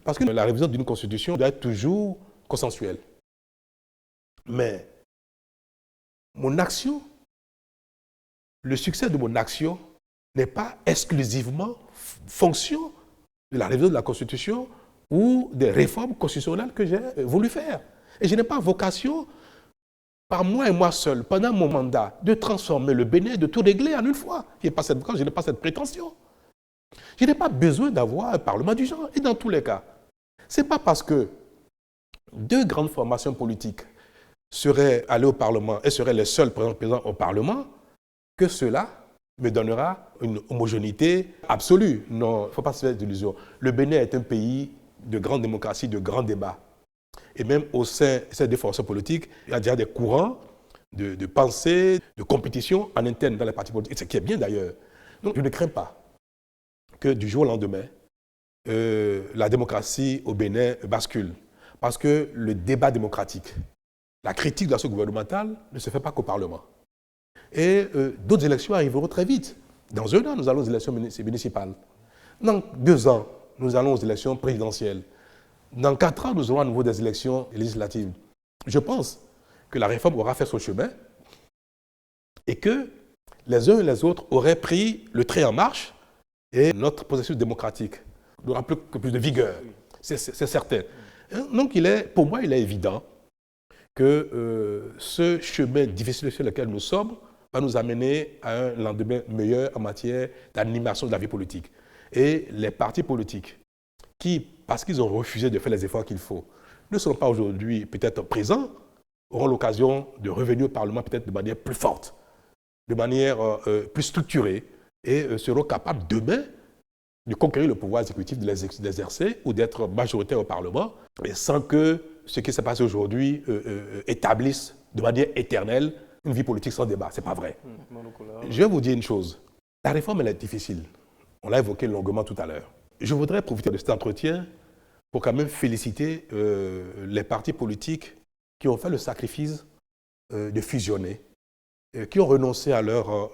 Parce que la révision d'une constitution doit être toujours consensuelle. Mais mon action, le succès de mon action n'est pas exclusivement fonction de la révision de la constitution ou des réformes constitutionnelles que j'ai voulu faire. Et je n'ai pas vocation, par moi et moi seul, pendant mon mandat, de transformer le Bénin, de tout régler en une fois. Je n'ai pas cette prétention. Je n'ai pas besoin d'avoir un Parlement du genre. Et dans tous les cas, ce n'est pas parce que 2 grandes formations politiques seraient allées au Parlement et seraient les seuls présents au Parlement que cela me donnera une homogénéité absolue. Non, il ne faut pas se faire d'illusions. Le Bénin est un pays de grande démocratie, de grands débats. Et même au sein de ces 2 formations politiques, il y a déjà des courants de pensée, de compétition en interne dans les partis politiques, ce qui est bien d'ailleurs. Donc je ne crains pas que du jour au lendemain, la démocratie au Bénin bascule. Parce que le débat démocratique, la critique de l'action gouvernementale ne se fait pas qu'au Parlement. Et d'autres élections arriveront très vite. Dans 1 an, nous allons aux élections municipales. Dans 2 ans, nous allons aux élections présidentielles. Dans 4 ans, nous aurons à nouveau des élections législatives. Je pense que la réforme aura fait son chemin et que les uns et les autres auraient pris le train en marche et notre processus démocratique n'aura plus de vigueur. C'est certain. Donc, pour moi, il est évident que ce chemin difficile sur lequel nous sommes va nous amener à un lendemain meilleur en matière d'animation de la vie politique. Et les partis politiques qui, parce qu'ils ont refusé de faire les efforts qu'il faut, ne sont pas aujourd'hui peut-être présents, auront l'occasion de revenir au Parlement peut-être de manière plus forte, de manière plus structurée, et seront capables demain de conquérir le pouvoir exécutif, de l'exercer ou d'être majoritaire au Parlement, mais sans que ce qui s'est passé aujourd'hui établisse de manière éternelle une vie politique sans débat. Ce n'est pas vrai. Je vais vous dire une chose. La réforme, elle est difficile. On l'a évoqué longuement tout à l'heure. Je voudrais profiter de cet entretien pour quand même féliciter les partis politiques qui ont fait le sacrifice de fusionner, qui ont renoncé à leur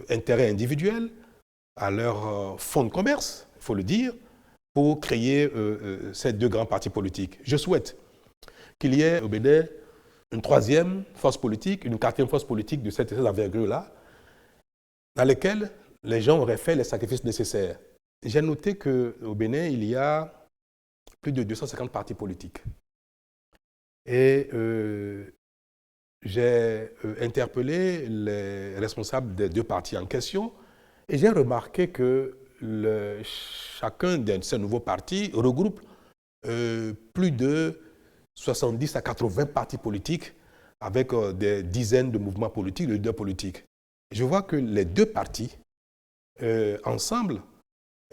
intérêt individuel, à leur fonds de commerce, il faut le dire, pour créer ces 2 grands partis politiques. Je souhaite qu'il y ait au Bénin une 3e force politique, une 4e force politique de cette envergure-là, dans lesquelles les gens auraient fait les sacrifices nécessaires. J'ai noté qu'au Bénin, il y a plus de 250 partis politiques. Et j'ai interpellé les responsables des 2 partis en question et j'ai remarqué que chacun de ces nouveaux partis regroupe plus de 70 à 80 partis politiques avec des dizaines de mouvements politiques, de leaders politiques. Je vois que les deux partis, ensemble,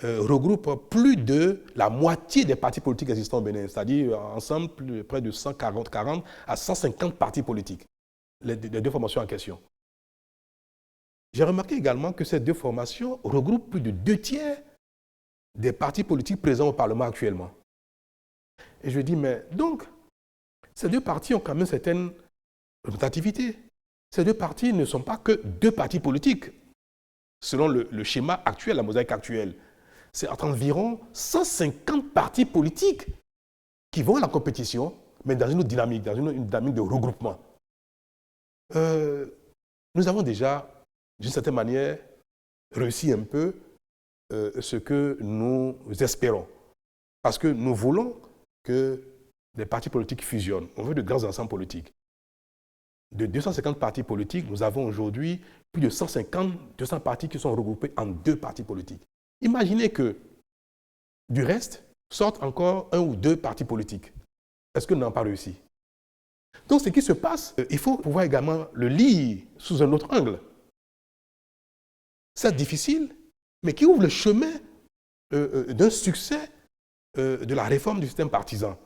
regroupent plus de la moitié des partis politiques existants au Bénin, c'est-à-dire ensemble près de 140 à 150 partis politiques, les deux formations en question. J'ai remarqué également que ces deux formations regroupent plus de 2/3 des partis politiques présents au Parlement actuellement. Et je dis, mais donc, ces deux partis ont quand même certaines représentativité. Ces deux partis ne sont pas que deux partis politiques, selon le schéma actuel, la mosaïque actuelle. C'est entre environ 150 partis politiques qui vont à la compétition, mais dans une autre dynamique, dans une dynamique de regroupement. Nous avons déjà, d'une certaine manière, réussi un peu ce que nous espérons. Parce que nous voulons que les partis politiques fusionnent. On veut de grands ensembles politiques. De 250 partis politiques, nous avons aujourd'hui plus de 200 partis qui sont regroupés en deux partis politiques. Imaginez que du reste sortent encore un ou deux partis politiques. Est-ce que nous n'avons pas réussi? Donc ce qui se passe, il faut pouvoir également le lire sous un autre angle. C'est difficile, mais qui ouvre le chemin d'un succès de la réforme du système partisan.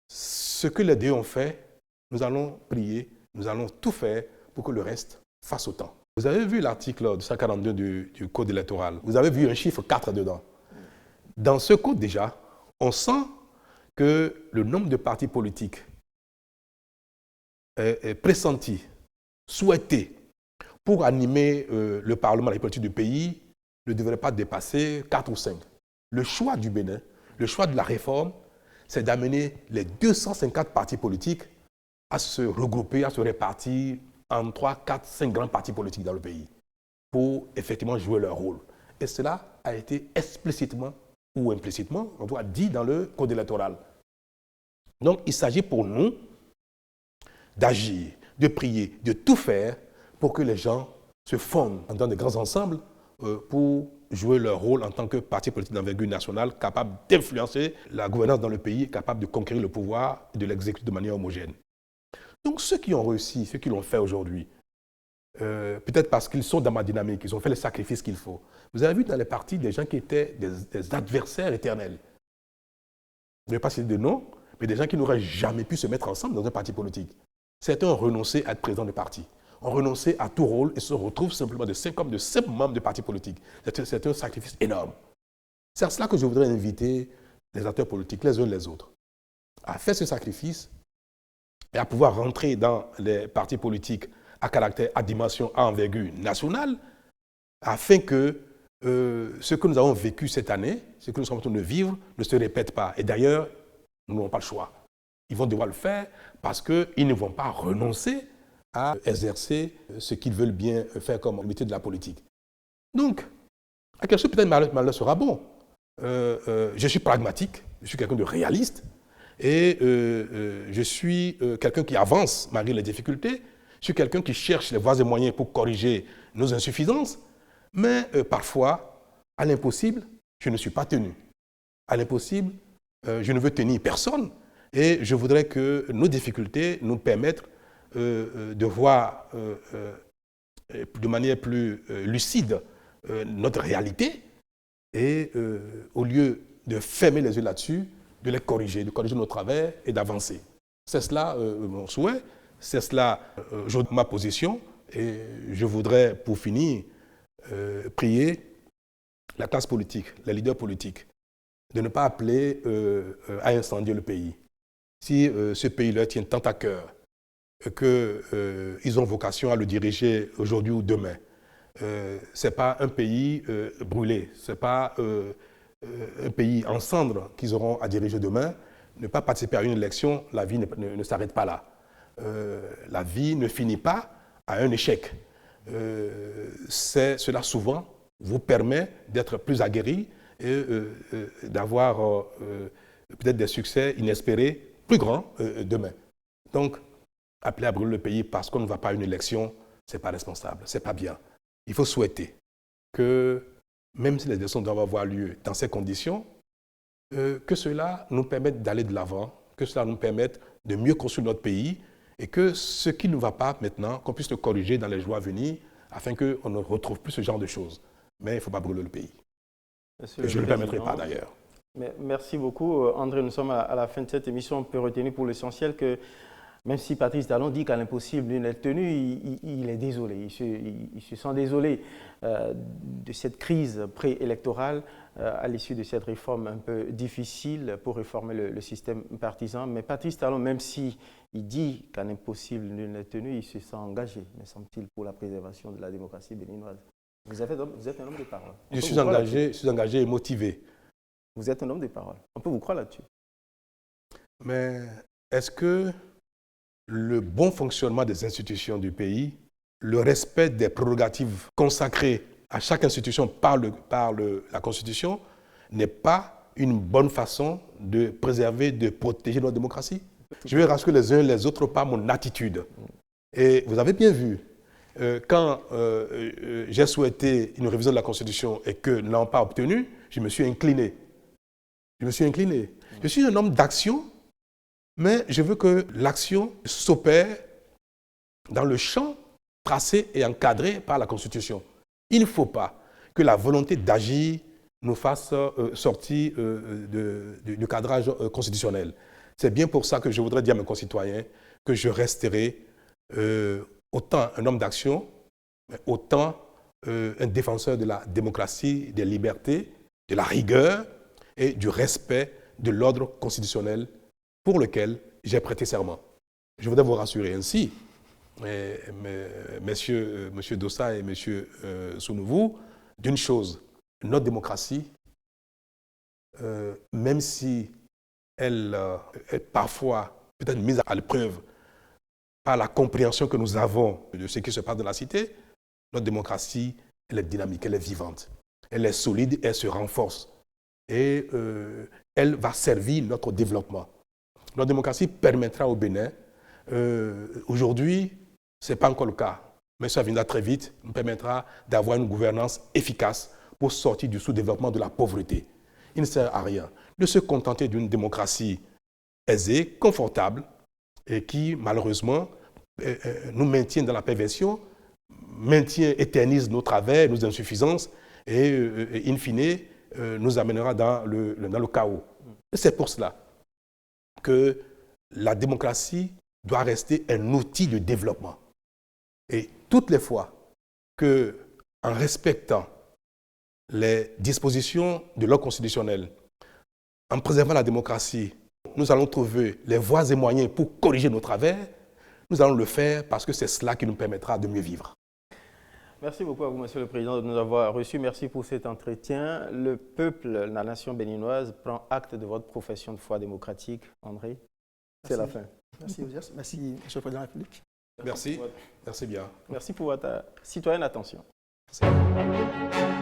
Ce que les deux ont fait, nous allons prier, nous allons tout faire pour que le reste fasse autant. Vous avez vu l'article 242 du Code électoral. Vous avez vu un chiffre 4 dedans. Dans ce code déjà, on sent que le nombre de partis politiques est pressenti, souhaité pour animer le Parlement et les politiques du pays ne devrait pas dépasser 4 ou 5. Le choix du Bénin, le choix de la réforme, c'est d'amener les 250 partis politiques à se regrouper, à se répartir en 3, 4, 5 grands partis politiques dans le pays pour effectivement jouer leur rôle. Et cela a été explicitement ou implicitement, on doit dire dans le code électoral. Donc il s'agit pour nous d'agir, de prier, de tout faire pour que les gens se fondent dans des grands ensembles pour jouer leur rôle en tant que parti politique d'envergure nationale, capable d'influencer la gouvernance dans le pays, capable de conquérir le pouvoir et de l'exécuter de manière homogène. Donc ceux qui ont réussi, ceux qui l'ont fait aujourd'hui, peut-être parce qu'ils sont dans ma dynamique, ils ont fait les sacrifices qu'il faut. Vous avez vu dans les partis des gens qui étaient des adversaires éternels. Je ne vais pas citer de nom, mais des gens qui n'auraient jamais pu se mettre ensemble dans un parti politique. Certains ont renoncé à être présidents de parti, ont renoncé à tout rôle et se retrouvent simplement comme de simples membres de partis politiques. C'est un sacrifice énorme. C'est à cela que je voudrais inviter les acteurs politiques, les uns les autres, à faire ce sacrifice et à pouvoir rentrer dans les partis politiques à caractère, à dimension, à envergure nationale, afin que ce que nous avons vécu cette année, ce que nous sommes en train de vivre, ne se répète pas. Et d'ailleurs, nous n'avons pas le choix. Ils vont devoir le faire parce qu'ils ne vont pas renoncer à exercer ce qu'ils veulent bien faire comme métier de la politique. Donc, à quelque chose, peut-être malheur sera bon. Je suis pragmatique, je suis quelqu'un de réaliste et je suis quelqu'un qui avance malgré les difficultés. Je suis quelqu'un qui cherche les voies et moyens pour corriger nos insuffisances, mais parfois, à l'impossible, je ne suis pas tenu. À l'impossible, je ne veux tenir personne et je voudrais que nos difficultés nous permettent de voir de manière plus lucide notre réalité et au lieu de fermer les yeux là-dessus, de les corriger, de corriger nos travers et d'avancer. C'est cela mon souhait, c'est cela ma position et je voudrais pour finir prier la classe politique, les leaders politiques de ne pas appeler à incendier le pays. Si ce pays leur tient tant à cœur, qu'ils ont vocation à le diriger aujourd'hui ou demain. Ce n'est pas un pays brûlé, ce n'est pas un pays en cendres qu'ils auront à diriger demain. Ne pas participer à une élection, la vie ne s'arrête pas là. La vie ne finit pas à un échec. Cela souvent vous permet d'être plus aguerri et d'avoir peut-être des succès inespérés plus grands demain. Donc, appeler à brûler le pays parce qu'on ne va pas à une élection, ce n'est pas responsable, ce n'est pas bien. Il faut souhaiter que, même si les élections doivent avoir lieu dans ces conditions, que cela nous permette d'aller de l'avant, que cela nous permette de mieux construire notre pays et que ce qui ne va pas maintenant, qu'on puisse le corriger dans les jours à venir afin qu'on ne retrouve plus ce genre de choses. Mais il ne faut pas brûler le pays. Et je ne le permettrai pas d'ailleurs. Merci beaucoup, André. Nous sommes à la fin de cette émission. On peut retenir pour l'essentiel que même si Patrice Talon dit qu'à l'impossible nul n'est tenu, il est désolé. Il se sent désolé de cette crise préélectorale à l'issue de cette réforme un peu difficile pour réformer le système partisan. Mais Patrice Talon, même s'il dit qu'à l'impossible nul n'est tenu, il se sent engagé, me semble-t-il, pour la préservation de la démocratie béninoise. Vous êtes un homme de parole. Je suis engagé et motivé. Vous êtes un homme de parole. On peut vous croire là-dessus. Mais est-ce que le bon fonctionnement des institutions du pays, le respect des prérogatives consacrées à chaque institution par la Constitution, n'est pas une bonne façon de préserver, de protéger notre démocratie? Je vais rassurer les uns et les autres par mon attitude. Et vous avez bien vu, quand j'ai souhaité une révision de la Constitution et que n'en pas obtenu, je me suis incliné. Je suis un homme d'action, mais je veux que l'action s'opère dans le champ tracé et encadré par la Constitution. Il ne faut pas que la volonté d'agir nous fasse sortir du cadrage constitutionnel. C'est bien pour ça que je voudrais dire à mes concitoyens que je resterai autant un homme d'action, mais autant un défenseur de la démocratie, des libertés, de la rigueur et du respect de l'ordre constitutionnel pour lequel j'ai prêté serment. Je voudrais vous rassurer ainsi, messieurs Dossa et messieurs Sounouvou, d'une chose, notre démocratie, même si elle est parfois peut-être mise à l'épreuve par la compréhension que nous avons de ce qui se passe dans la cité, notre démocratie, elle est dynamique, elle est vivante, elle est solide, elle se renforce et elle va servir notre développement. Notre démocratie permettra au Bénin, aujourd'hui, ce n'est pas encore le cas, mais ça viendra très vite, nous permettra d'avoir une gouvernance efficace pour sortir du sous-développement de la pauvreté. Il ne sert à rien de se contenter d'une démocratie aisée, confortable, et qui, malheureusement, nous maintient dans la perversion, éternise nos travers, nos insuffisances, et in fine, nous amènera dans le chaos. C'est pour cela que la démocratie doit rester un outil de développement. Et toutes les fois que, en respectant les dispositions de l'ordre constitutionnel, en préservant la démocratie, nous allons trouver les voies et moyens pour corriger nos travers, nous allons le faire parce que c'est cela qui nous permettra de mieux vivre. Merci beaucoup à vous, Monsieur le Président, de nous avoir reçus. Merci pour cet entretien. Le peuple, la nation béninoise, prend acte de votre profession de foi démocratique. André, c'est la fin. Merci, Osias. Merci, Monsieur le Président de la République. Merci. Merci bien. Merci pour votre citoyenne attention. Merci.